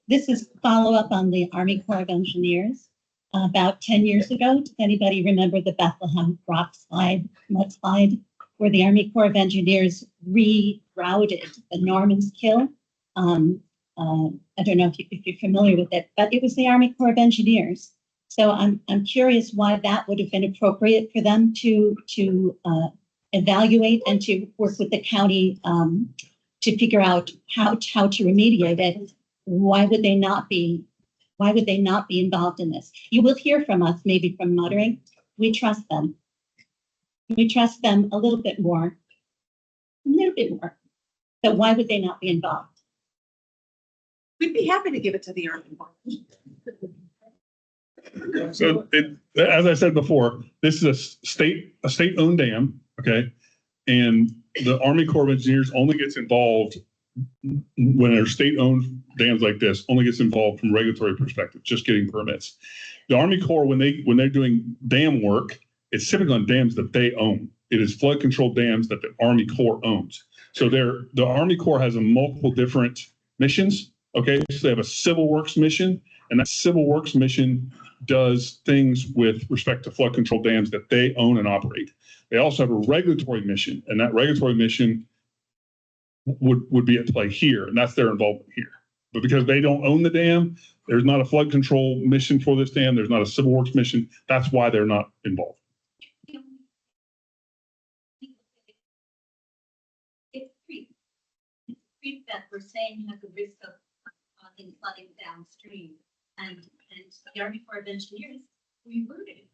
This is follow-up on the Army Corps of Engineers. About 10 years ago, does anybody remember the Bethlehem rock slide, mudslide, where the Army Corps of Engineers rerouted the Norman's Kill? I don't know if you're familiar with it, but it was the Army Corps of Engineers. So I'm curious why that would have been appropriate for them to evaluate and to work with the county to figure out how to remediate it. Why would they not be involved in this? You will hear from us, maybe from Muttering. We trust them. We trust them a little bit more. So why would they not be involved? We'd be happy to give it to the Army Corps. So as I said before, this is a state-owned dam, okay? And the Army Corps of Engineers only gets involved when they're state-owned dams like this, only gets involved from a regulatory perspective, just getting permits. The Army Corps, when they're doing dam work, it's typically on dams that they own. It is flood control dams that the Army Corps owns. So the Army Corps has a multiple different missions. Okay, so they have a civil works mission, and that civil works mission does things with respect to flood control dams that they own and operate. They also have a regulatory mission, and that regulatory mission would be at play here, and that's their involvement here. But because they don't own the dam, there's not a flood control mission for this dam, there's not a civil works mission. That's why they're not involved. It's a creek that we're saying has a risk of causing flooding downstream, and the Army Corps of Engineers rerouted it.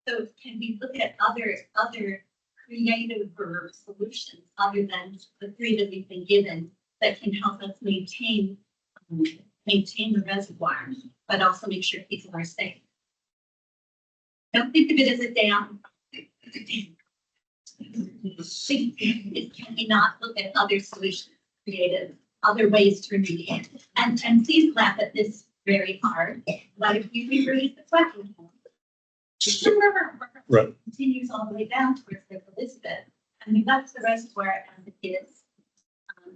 So can we look at other creative solutions other than the three that we've been given that can help us maintain the reservoir, but also make sure people are safe? Don't think of it as a dam. Can we not look at other solutions, creative, other ways to remediate? And please laugh at this very hard. What if we reverse the question? Right. Continues all the way down towards Lake Elizabeth, and we left the reservoir as it is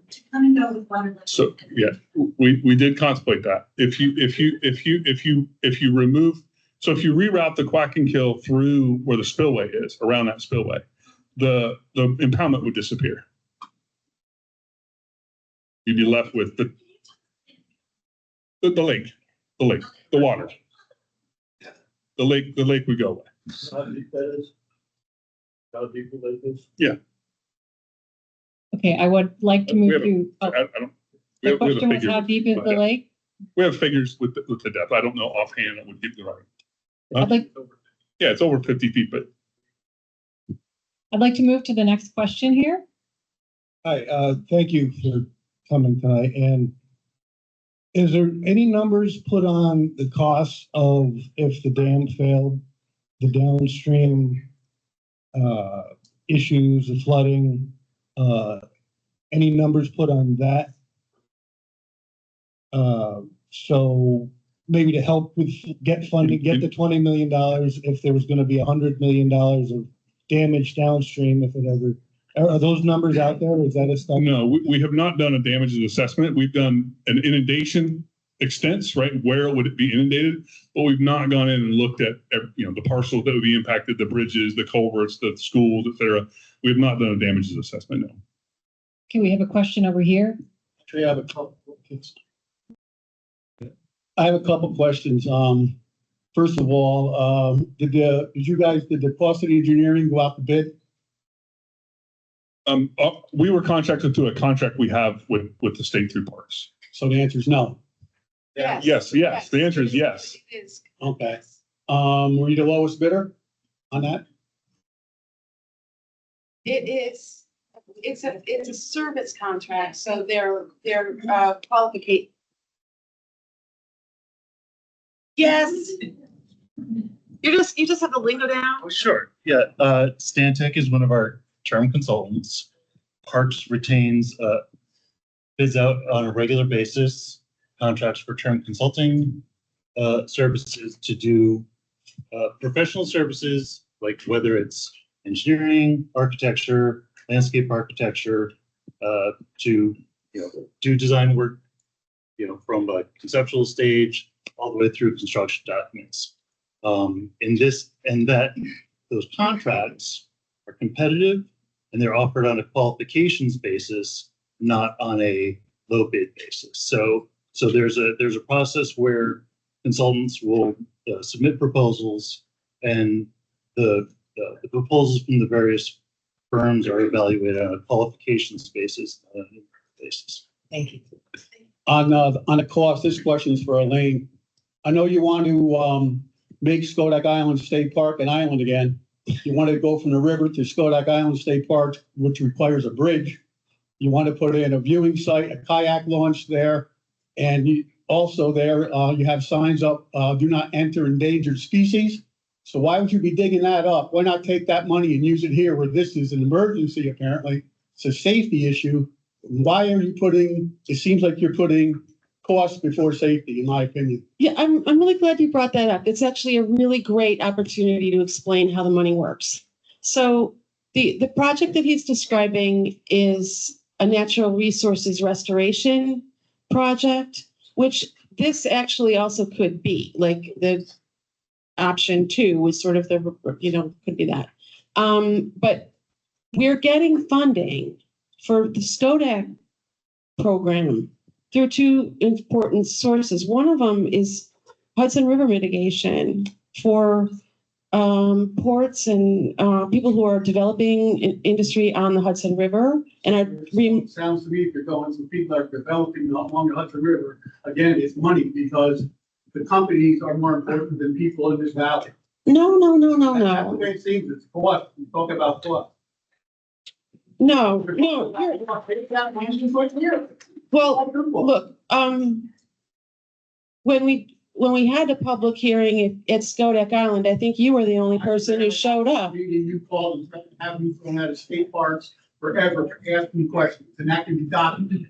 to come and go with water level. So yeah, we did contemplate that. If you remove, so if you reroute the Quack and Kill through where the spillway is, around that spillway, the impoundment would disappear. You'd be left with the lake, the water. The lake would go away. How deep that is? How deep the lake is? Yeah. Okay, I would like to move to, I don't. the We have question was figures. how deep is the lake? We have figures with the depth. I don't know offhand. I would give the right. I'd like, Yeah, it's over 50 feet, but I'd like to move to the next question here. Hi, thank you for coming tonight. And is there any numbers put on the cost of if the dam failed, the downstream issues, the flooding? Any numbers put on that? So maybe to help with get funding, get the $20 million if there was going to be $100 million of damage downstream if it ever. Are those numbers out there? Or is that a study? no, we have not done a damages assessment. We've done an inundation extents, right? Where would it be inundated? But we've not gone in and looked at, the parcels that would be impacted, the bridges, the culverts, the schools, et cetera. We have not done a damages assessment, no. Okay, we have a question over here. Actually, I have a couple questions. First of all, did the cost of the engineering go out to bid? We were contracted through a contract we have with the state through parks. So the answer is no. Yes. The answer is yes. It is. Okay. Were you the lowest bidder on that? It is. It's a service contract, so they're qualification. Yes. You just have the lingo down. Oh, sure. Yeah. Stantec is one of our term consultants. Parks retains bids out on a regular basis, contracts for term consulting services to do professional services, like whether it's engineering, architecture, landscape architecture, to do design work, from a conceptual stage all the way through construction documents. Those contracts are competitive and they're offered on a qualifications basis, not on a low bid basis. So there's a process where consultants will submit proposals, and the proposals from the various firms are evaluated on a qualifications basis, not on a numeric basis. Thank you. On the cost, this question is for Elaine. I know you want to make Skodak Island State Park an island again. You want to go from the river to Skodak Island State Park, which requires a bridge. You want to put in a viewing site, a kayak launch there. And you have signs up, do not enter endangered species. So why would you be digging that up? Why not take that money and use it here where this is an emergency, apparently? It's a safety issue. Why are you it seems like you're putting cost before safety, in my opinion. Yeah, I'm really glad you brought that up. It's actually a really great opportunity to explain how the money works. So the project that he's describing is a natural resources restoration project, which this actually also could be. Like the option 2 was sort of could be that. But we're getting funding for the Skodak program through 2 important sources. One of them is Hudson River mitigation for ports and people who are developing industry on the Hudson River. And Sounds to me if you're going, some people are developing along the Hudson River, again, it's money because the companies are more important than people in this valley. No. That's the way it seems. It's cost. We talk about cost. No. Well, look, when we had the public hearing at Skodak Island, I think you were the only person who showed up. You called and have me thrown out of state parks forever for asking questions, and that can be documented.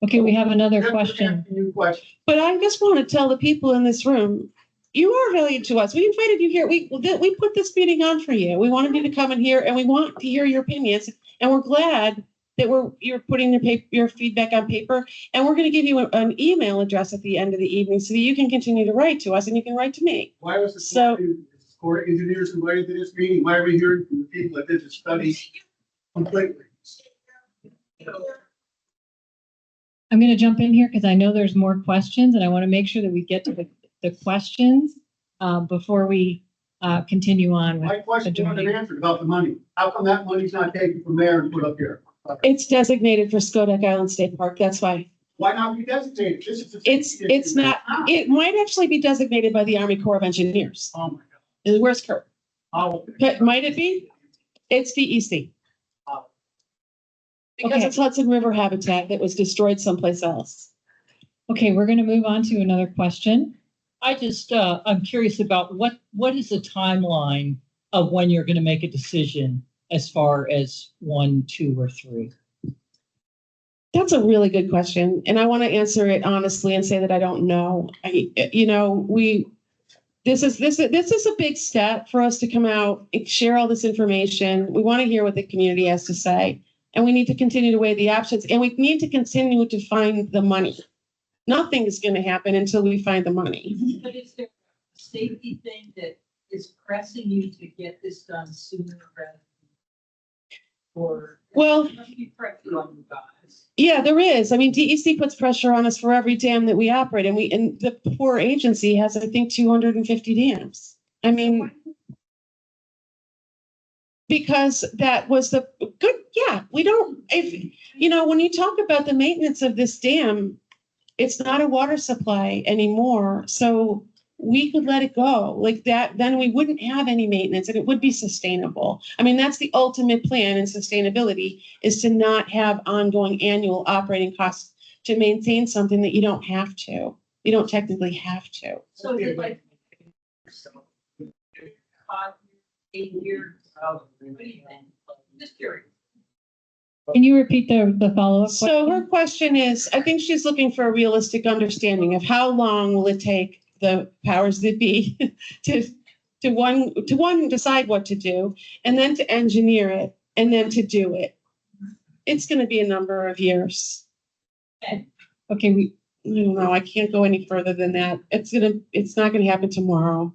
Okay, we have another question. But I just want to tell the people in this room, you are valued to us. We invited you here. We put this meeting on for you. We wanted you to come in here, and we want to hear your opinions. And we're glad that you're putting your feedback on paper. And we're going to give you an email address at the end of the evening so that you can continue to write to us, and you can write to me. Why was the Corps of Engineers invited to this meeting? Why are we hearing from the people that did the study completely? I'm going to jump in here because I know there's more questions, and I want to make sure that we get to the questions before we continue on. My question wasn't answered about the money. How come that money's not taken from there and put up here? It's designated for Skodak Island State Park. That's why. Why not be designated? It's not. It might actually be designated by the Army Corps of Engineers. Oh my God. Where's Kurt? Oh, Might it be? It's DEC. Because it's Hudson River habitat that was destroyed someplace else. Okay, we're going to move on to another question. I'm curious about what is the timeline of when you're going to make a decision as far as 1, 2, or 3? That's a really good question. And I want to answer it honestly and say that I don't know. This is a big step for us to come out and share all this information. We want to hear what the community has to say. And we need to continue to weigh the options, and we need to continue to find the money. Nothing is going to happen until we find the money. But is there a safety thing that is pressing you to get this done sooner rather than, or? Well, pressure on you guys? Yeah, there is. I mean, DEC puts pressure on us for every dam that we operate, and the poor agency has, I think, 250 dams. I mean, because that was the good. Yeah, we don't. When you talk about the maintenance of this dam, it's not a water supply anymore. So we could let it go like that. Then we wouldn't have any maintenance, and it would be sustainable. I mean, that's the ultimate plan in sustainability, is to not have ongoing annual operating costs to maintain something that you don't have to. You don't technically have to. So is it like 5, 8 years? What do you think? Just curious. Can you repeat the follow-up So question? her question is, I think she's looking for a realistic understanding of how long will it take the powers that be to one decide what to do, and then to engineer it, and then to do it. It's going to be a number of years. Okay, I don't know. I can't go any further than that. It's not gonna happen tomorrow.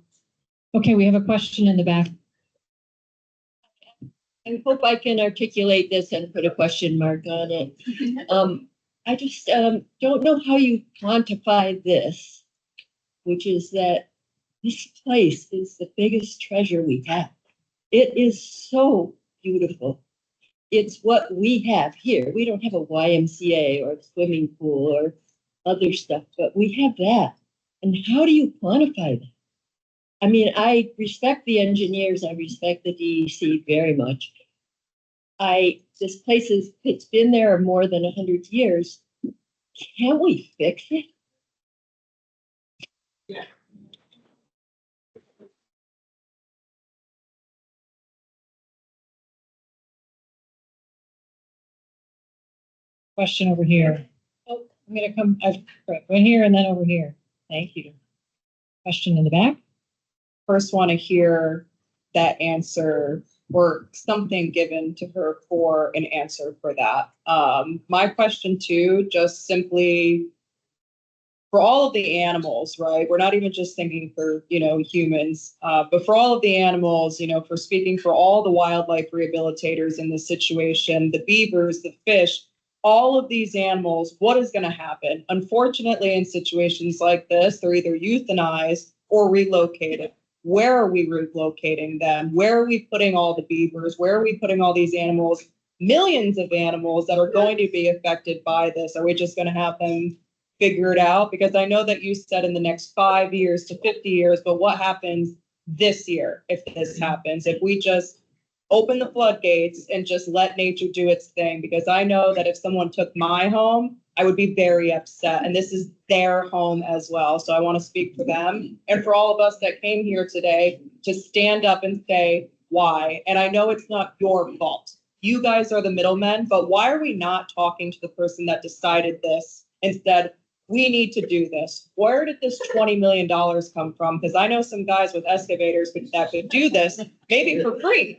we have a question in the back. I hope I can articulate this and put a question mark on it. I just don't know how you quantify this, which is that this place is the biggest treasure we have. It is so beautiful. It's what we have here. We don't have a YMCA or a swimming pool or other stuff, but we have that. And how do you quantify that? I mean, I respect the engineers. I respect the DEC very much. This place it's been there more than 100 years. Can't we fix it? Yeah. Question over here. Oh, I'm gonna come right here and then over here. Thank you. Question in the back. First want to hear that answer or something given to her for an answer for that. My question too, just simply for all of the animals, right? We're not even just thinking for, humans, but for all of the animals, for speaking for all the wildlife rehabilitators in this situation, the beavers, the fish, all of these animals, what is going to happen? Unfortunately, in situations like this, they're either euthanized or relocated. Where are we relocating them? Where are we putting all the beavers? Where are we putting all these animals? Millions of animals that are going to be affected by this. Are we just going to have them figure it out? Because I know that you said in the next 5 years to 50 years, but what happens this year if this happens? If we just open the floodgates and just let nature do its thing? Because I know that if someone took my home, I would be very upset. And this is their home as well. So I want to speak for them and for all of us that came here today to stand up and say why. And I know it's not your fault. You guys are the middlemen, but why are we not talking to the person that decided this and said, we need to do this? Where did this $20 million come from? Because I know some guys with excavators that could do this, maybe for free.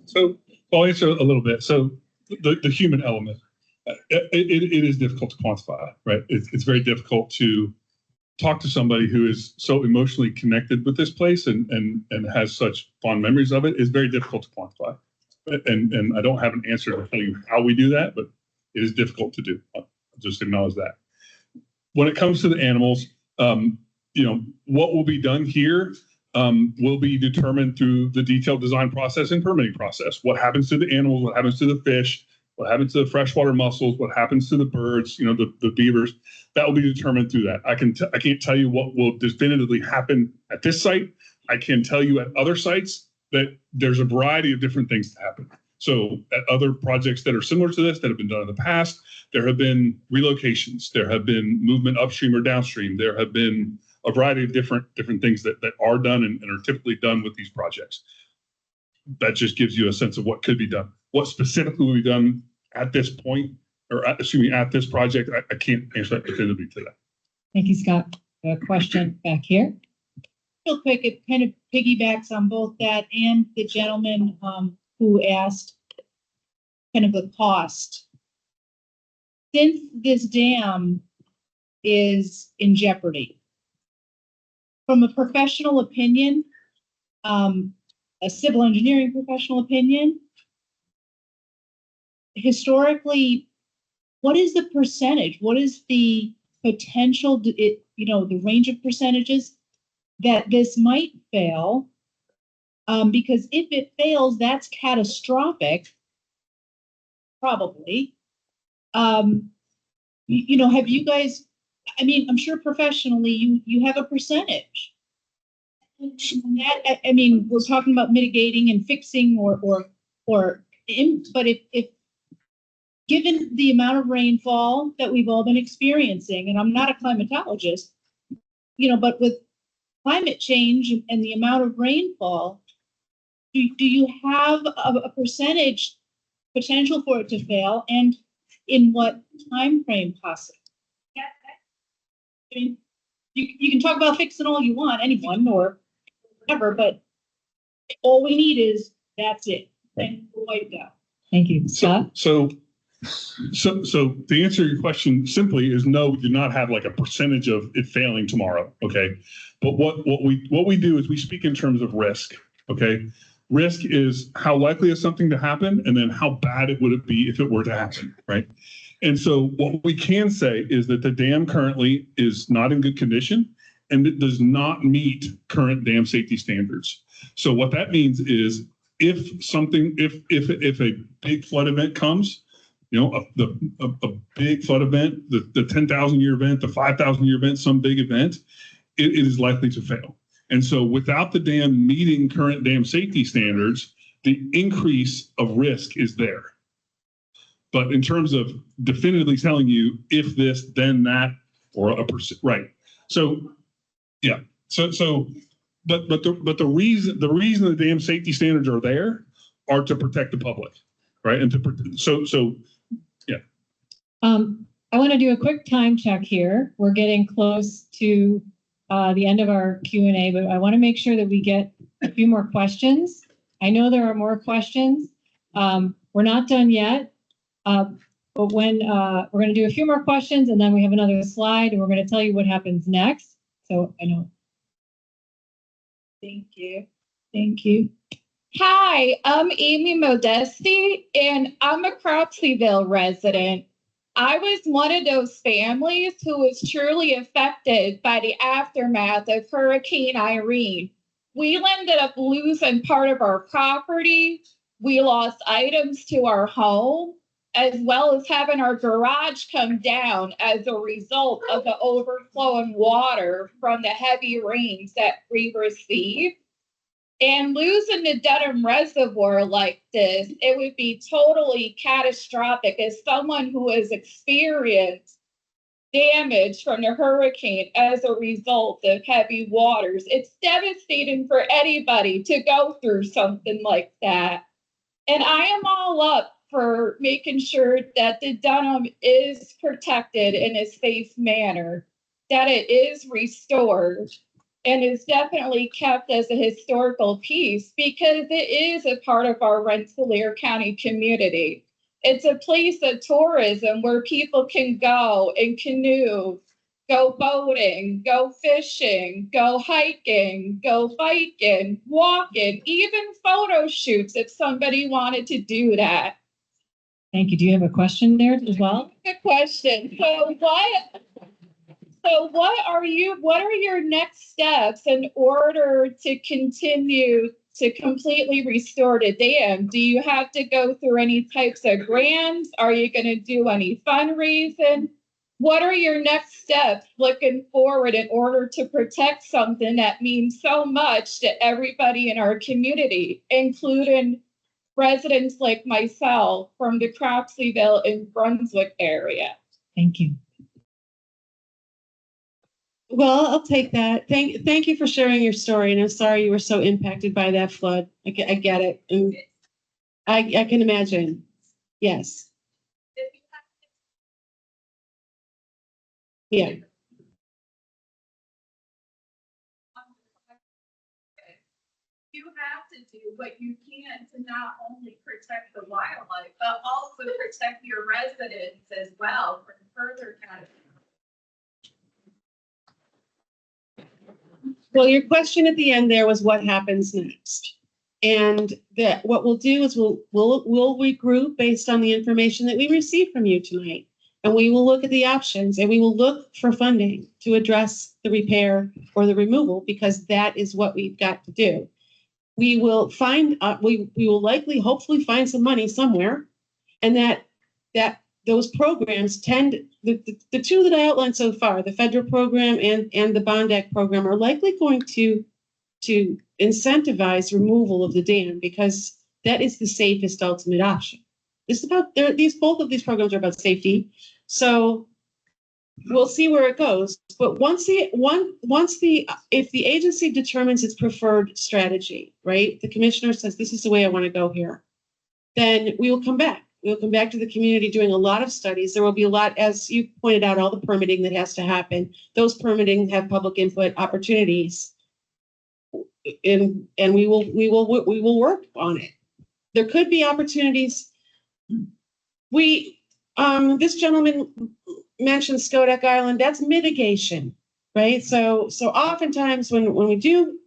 So I'll answer a little bit. So the human element, it is difficult to quantify, right? It's very difficult to talk to somebody who is so emotionally connected with this place and has such fond memories of it. It's very difficult to quantify. And I don't have an answer to tell you how we do that, but it is difficult to do. I'll just acknowledge that. When it comes to the animals, what will be done here will be determined through the detailed design process and permitting process. What happens to the animals, what happens to the fish, what happens to the freshwater mussels, what happens to the birds, the beavers, that will be determined through that. I can't tell you what will definitively happen at this site. I can tell you at other sites that there's a variety of different things to happen. So at other projects that are similar to this that have been done in the past, there have been relocations, there have been movement upstream or downstream, there have been a variety of different things that are done and are typically done with these projects. That just gives you a sense of what could be done. What specifically will be done at this point, or at this project, I can't answer that definitively today. Thank you, Scott. A question back here. Real quick, it kind of piggybacks on both that and the gentleman who asked kind of the cost. Since this dam is in jeopardy, from a professional opinion, a civil engineering professional opinion, historically, what is the percentage? What is the potential, the range of percentages that this might fail? Because if it fails, that's catastrophic, probably. Have you guys, I'm sure professionally you have a percentage. We're talking about mitigating and fixing but if given the amount of rainfall that we've all been experiencing, and I'm not a climatologist, but with climate change and the amount of rainfall, do you have a percentage potential for it to fail, and in what time frame possible? I mean, you can talk about fixing all you want, anyone or whatever, but all we need is that's it. And we're wiped out. Thank you. Scott? So the answer to your question simply is no, we do not have like a percentage of it failing tomorrow. Okay. But what we do is we speak in terms of risk. Okay. Risk is how likely is something to happen, and then how bad it would be if it were to happen. Right. And so what we can say is that the dam currently is not in good condition, and it does not meet current dam safety standards. So what that means is if a big flood event comes, a big flood event, the 10,000-year event, the 5,000-year event, some big event, it is likely to fail. And so without the dam meeting current dam safety standards, the increase of risk is there. But in terms of definitively telling you if this, then that, or a percent, right? So, yeah. But the reason the dam safety standards are there are to protect the public, right? And yeah. I want to do a quick time check here. We're getting close to the end of our Q&A, but I want to make sure that we get a few more questions. I know there are more questions. We're not done yet, but when we're going to do a few more questions, and then we have another slide, and we're going to tell you what happens next. So I know. Thank you. Thank you. Hi, I'm Amy Modesti, and I'm a Cropseyville resident. I was one of those families who was truly affected by the aftermath of Hurricane Irene. We ended up losing part of our property. We lost items to our home, as well as having our garage come down as a result of the overflowing water from the heavy rains that we received. And losing the Dunham Reservoir like this, it would be totally catastrophic. As someone who has experienced damage from the hurricane as a result of heavy waters, it's devastating for anybody to go through something like that. And I am all up for making sure that the Dunham is protected in a safe manner, that it is restored, and is definitely kept as a historical piece because it is a part of our Rensselaer County community. It's a place of tourism where people can go and canoe, go boating, go fishing, go hiking, go biking, walking, even photo shoots if somebody wanted to do that. Thank you. Do you have a question there as well? Good question. What are your next steps in order to continue to completely restore the dam? Do you have to go through any types of grants? Are you going to do any fundraising? What are your next steps looking forward in order to protect something that means so much to everybody in our community, including residents like myself from the Cropseyville and Brunswick area? Thank you. Well, I'll take that. Thank you for sharing your story, and I'm sorry you were so impacted by that flood. I get it. And I can imagine. Yes. Yeah. You have to do what you can to not only protect the wildlife, but also protect your residents as well from further catastrophe. Well, your question at the end there was what happens next. And that what we'll do is we'll regroup based on the information that we received from you tonight. And we will look at the options, and we will look for funding to address the repair or the removal, because that is what we've got to do. We will find, we will likely, hopefully find some money somewhere, and that those programs tend, the two that I outlined so far, the federal program and the Bond Act program, are likely going to incentivize removal of the dam, because that is the safest ultimate option. Both of these programs are about safety. So we'll see where it goes. But if the agency determines its preferred strategy, right? The commissioner says, this is the way I want to go here. Then we will come back. We'll come back to the community doing a lot of studies. There will be a lot, as you pointed out, all the permitting that has to happen. Those permitting have public input opportunities. And we will work on it. There could be opportunities. This gentleman mentioned Skodak Island. That's mitigation, right? So oftentimes when we do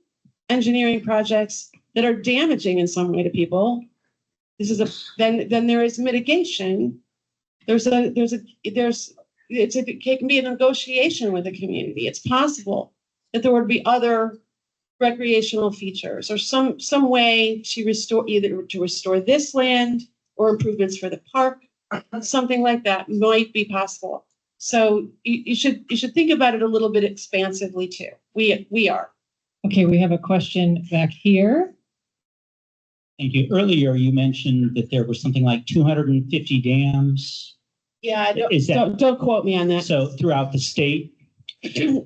engineering projects that are damaging in some way to people, then there is mitigation. It can be a negotiation with the community. It's possible that there would be other recreational features or some way to restore this land or improvements for the park. Something like that might be possible. So you should think about it a little bit expansively too. We are. Okay, we have a question back here. Thank you. Earlier, you mentioned that there were something like 250 dams. Yeah, don't quote me on that. So throughout the state.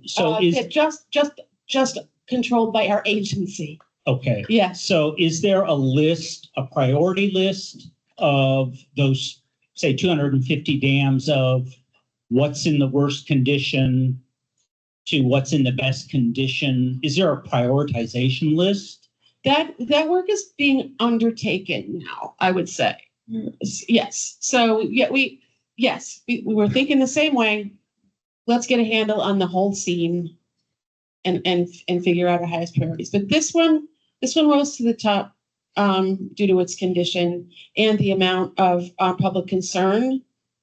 So just controlled by our agency. Okay. Yeah. So is there a priority list of those, say, 250 dams of what's in the worst condition to what's in the best condition? Is there a prioritization list? That work is being undertaken now, I would say. Yes. So yeah, we were thinking the same way. Let's get a handle on the whole scene and figure out our highest priorities. But this one rose to the top due to its condition and the amount of public concern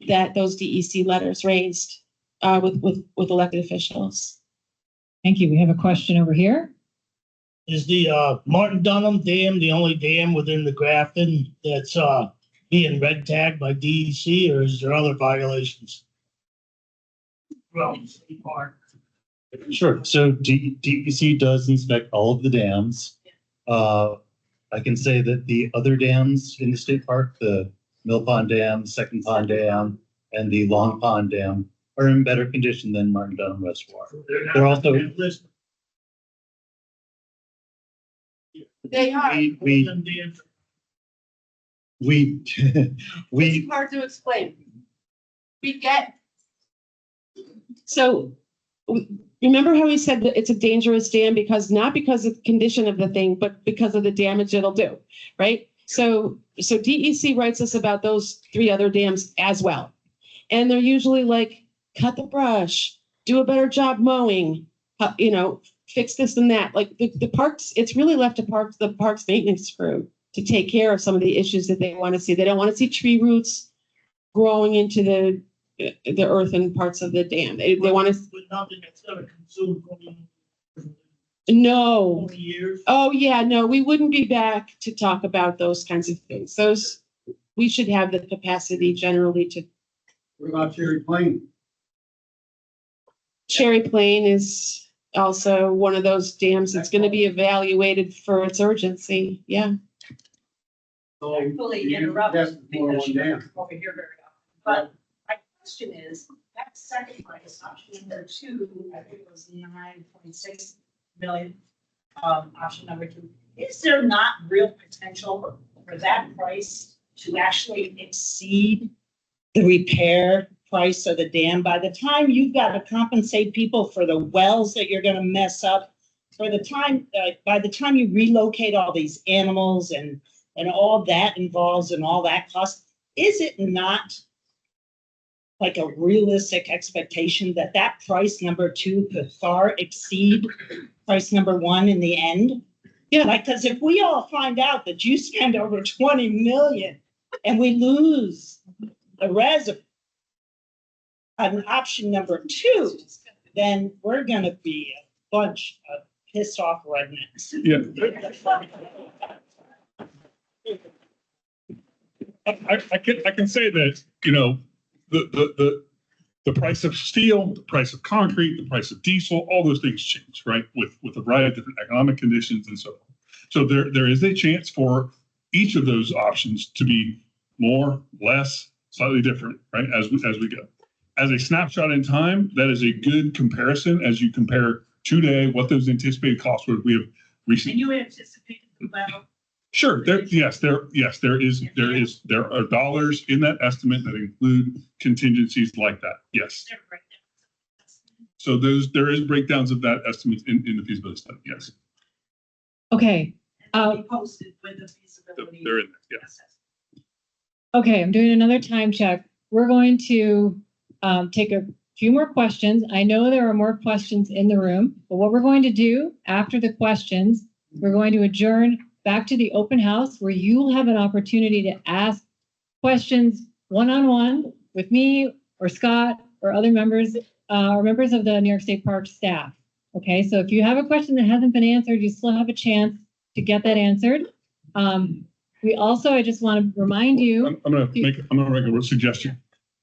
that those DEC letters raised with elected officials. Thank you. We have a question over here. Is the Martin Dunham Dam the only dam within the Grafton that's being red tagged by DEC, or is there other violations? Well, City Park. Sure. So DEC does inspect all of the dams. I can say that the other dams in the state park, the Mill Pond Dam, Second Pond Dam, and the Long Pond Dam, are in better condition than Martin Dunham Reservoir. They're also They are. It's hard to explain. So remember how we said that it's a dangerous dam not because of the condition of the thing, but because of the damage it'll do, right? So DEC writes us about those 3 other dams as well. And they're usually like, cut the brush, do a better job mowing, fix this and that. Like the parks, it's really left to the parks maintenance crew to take care of some of the issues that they want to see. They don't want to see tree roots growing into the earthen parts of the dam. They want to. Nothing that's going to consume 20 No. years. Oh yeah, no, we wouldn't be back to talk about those kinds of things. We should have the capacity generally to. What about Cherry Plain? Cherry Plain is also one of those dams that's going to be evaluated for its urgency. Yeah. So Fully interrupt because you don't over here very often. But my question is, that second price, option number 2, I think it was 9.6 million. Option number 2, is there not real potential for that price to actually exceed the repair price of the dam? By the time you've got to compensate people for the wells that you're going to mess up, by the time you relocate all these animals and all that involves and all that cost, is it not like a realistic expectation that price number 2 could far exceed price number 1 in the end? Yeah, because if we all find out that you spend over 20 million and we lose the reservoir on option number 2, then we're going to be a bunch of pissed off rednecks. Yeah. I can say that, the price of steel, the price of concrete, the price of diesel, all those things change, right? With a variety of different economic conditions and so on. So there is a chance for each of those options to be more, less, slightly different, right? As we go. as a snapshot in time, that is a good comparison as you compare today what those anticipated costs were. We have And recently. you anticipated the level. Sure, there are dollars in that estimate that include contingencies like that. Yes. So there is breakdowns of that estimate in the feasibility study. Yes. Okay. They posted with the feasibility. They're in there. Yes. Okay, I'm doing another time check. We're going to take a few more questions. I know there are more questions in the room, but what we're going to do after the questions, we're going to adjourn back to the open house where you will have an opportunity to ask questions one-on-one with me or Scott or other members or members of the New York State Parks staff. Okay, so if you have a question that hasn't been answered, you still have a chance to get that answered. We also, I just want to remind you. I'm going to make a suggestion.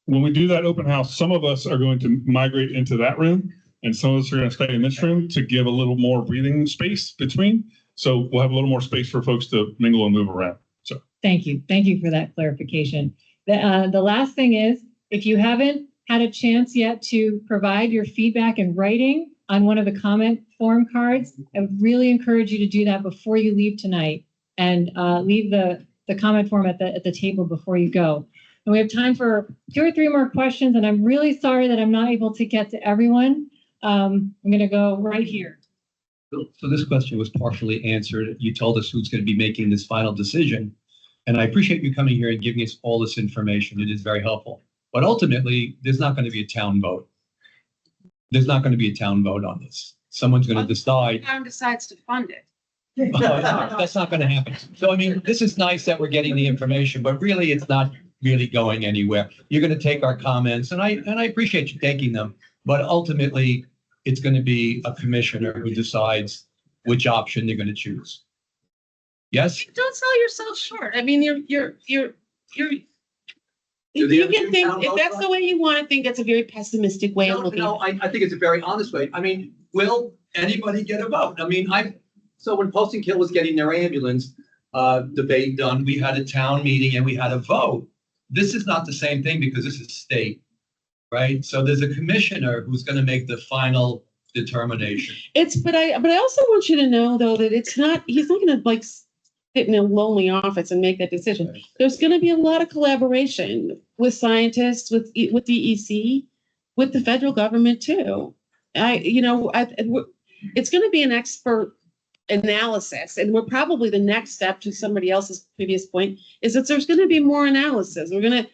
When we do that open house, some of us are going to migrate into that room and some of us are going to stay in this room to give a little more breathing space between. So we'll have a little more space for folks to mingle and move around. So Thank you. Thank you for that clarification. The last thing is, if you haven't had a chance yet to provide your feedback in writing on one of the comment form cards, I would really encourage you to do that before you leave tonight and leave the comment form at the table before you go. And we have time for 2 or 3 more questions, and I'm really sorry that I'm not able to get to everyone. I'm going to go right here. So this question was partially answered. You told us who's going to be making this final decision. And I appreciate you coming here and giving us all this information. It is very helpful. But ultimately, there's not going to be a town vote. There's not going to be a town vote on this. Someone's going to decide. Town decides to fund it. No, that's not going to happen. So, I mean, this is nice that we're getting the information, but really it's not really going anywhere. You're going to take our comments and I appreciate you taking them, but ultimately it's going to be a commissioner who decides which option they're going to choose. Yes? Don't sell yourself short. I mean, you can think, if that's the way you want to think, that's a very pessimistic way of looking at it. I think it's a very honest way. I mean, will anybody get a vote? I mean, so when Post and Kill was getting their ambulance debate done, we had a town meeting and we had a vote. This is not the same thing because this is state, right? So there's a commissioner who's going to make the final determination. But I also want you to know though that he's not going to like sit in a lonely office and make that decision. There's going to be a lot of collaboration with scientists, with DEC, with the federal government too. It's going to be an expert analysis, and we're probably the next step to somebody else's previous point is that there's going to be more analysis. We're going to,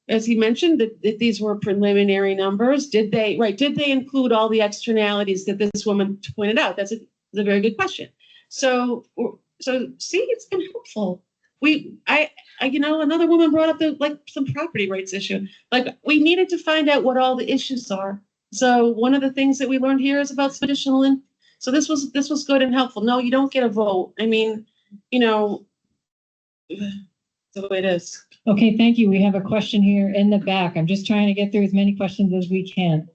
as he mentioned, that these were preliminary numbers. Did they include all the externalities that this woman pointed out? That's a very good question. So see, it's been helpful. Another woman brought up some property rights issue. Like we needed to find out what all the issues are. So one of the things that we learned here is about additional and so this was good and helpful. No, you don't get a vote. I mean, the way it is. Okay, thank you. We have a question here in the back. I'm just trying to get through as many questions as we can.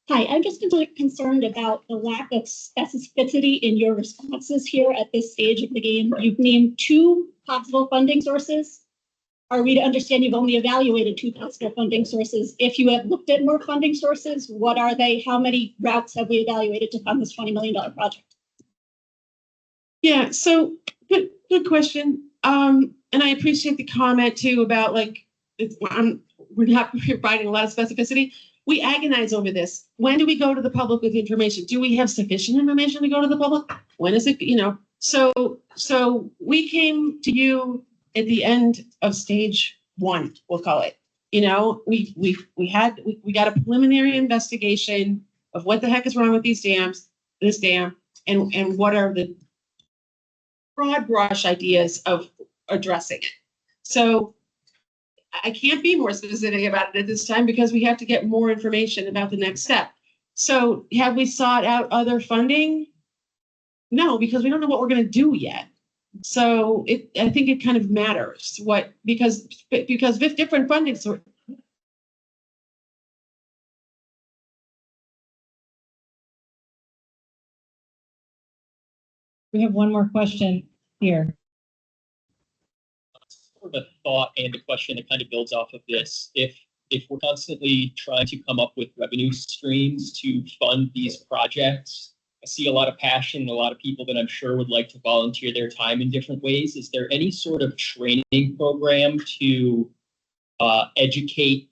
Hi, I'm just concerned about the lack of specificity in your responses here at this stage of the game. You've named 2 possible funding sources. Are we to understand you've only evaluated 2 possible funding sources? If you have looked at more funding sources, what are they? How many routes have we evaluated to fund this $20 million project? Yeah, so good question. And I appreciate the comment too about we're not providing a lot of specificity. We agonize over this. When do we go to the public with information? Do we have sufficient information to go to the public? When is it, so we came to you at the end of stage 1, we'll call it. We got a preliminary investigation of what the heck is wrong with this dam, and what are the broad brush ideas of addressing it. So I can't be more specific about it at this time because we have to get more information about the next step. So have we sought out other funding? No, because we don't know what we're going to do yet. So I think it kind of matters because with different funding sources. We have one more question here. sort of a thought and a question that kind of builds off of this. If we're constantly trying to come up with revenue streams to fund these projects, I see a lot of passion, a lot of people that I'm sure would like to volunteer their time in different ways. Is there any sort of training program to educate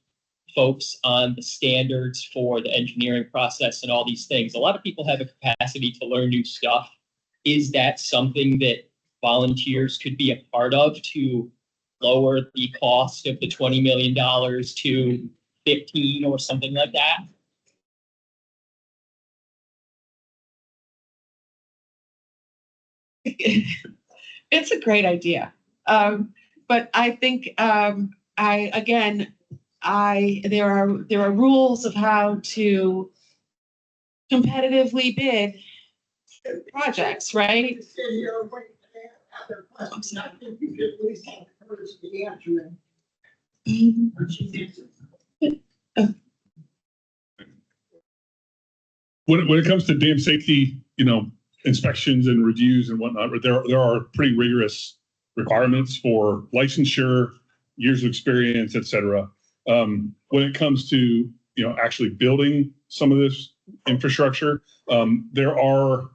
folks on the standards for the engineering process and all these things? A lot of people have a capacity to learn new stuff. Is that something that volunteers could be a part of to lower the cost of the $20 million to 15 or something like that? It's a great idea. But I think there are rules of how to competitively bid projects, right? When it comes to dam safety, inspections and reviews and whatnot, there are pretty rigorous requirements for licensure, years of experience, et cetera. When it comes to, actually building some of this infrastructure, there are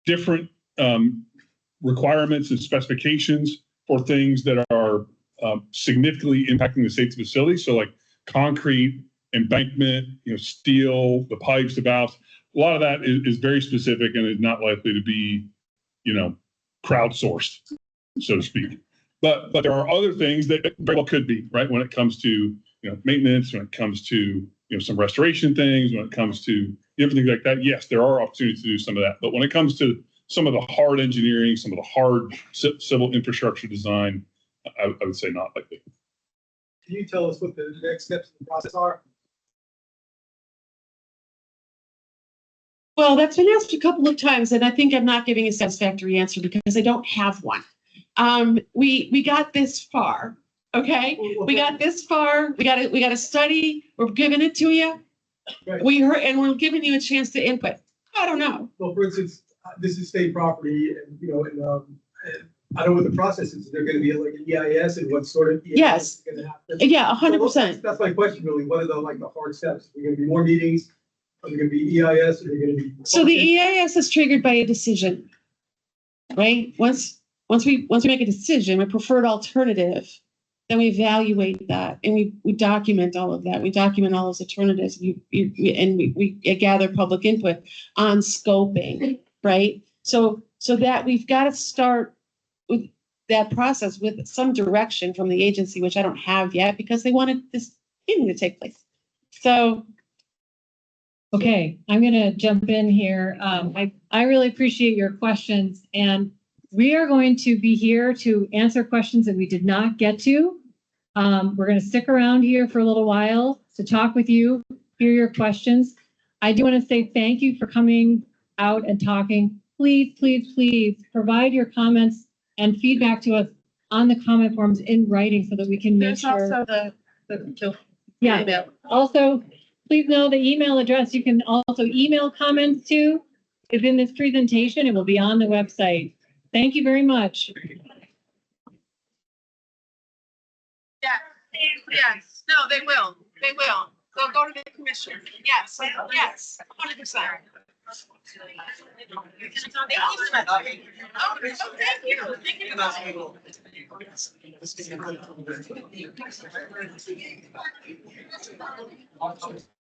different requirements and specifications for things that are significantly impacting the safety facility. So like concrete, embankment, steel, the pipes, the valves, a lot of that is very specific and is not likely to be, crowdsourced, so to speak. But there are other things that very well could be, right? When it comes to, maintenance, when it comes to, some restoration things, when it comes to different things like that, yes, there are opportunities to do some of that. But when it comes to some of the hard engineering, some of the hard civil infrastructure design, I would say not likely. Can you tell us what the next steps in the process are? Well, that's been asked a couple of times, and I think I'm not giving a satisfactory answer because I don't have one. We got this far, okay? We got this far. We got a study. We're giving it to you. Right. We heard, and we're giving you a chance to input. I don't know. Well, for instance, this is state property, and I don't know what the process is. Is there going to be like an EIS, and what sort of EIS Yes. is going to happen? Yeah, 100%. That's my question, really. What are the hard steps? Are there going to be more meetings? Are there going to be EIS? Are there going to be? So the EIS is triggered by a decision, right? Once we make a decision, a preferred alternative, then we evaluate that and we document all of that. We document all those alternatives. We gather public input on scoping, right? So that we've got to start with that process with some direction from the agency, which I don't have yet because they wanted this meeting to take place. So. Okay, I'm going to jump in here. I really appreciate your questions, and we are going to be here to answer questions that we did not get to. We're going to stick around here for a little while to talk with you, hear your questions. I do want to say thank you for coming out and talking. Please, please, please provide your comments and feedback to us on the comment forms in writing so that we can make sure. There's also the Yeah. email. Also, please know the email address you can also email comments to is in this presentation. It will be on the website. Thank you very much. Yes. No, they will. They will. They'll go to the commission. Yes. Yes. 100%. Thank you.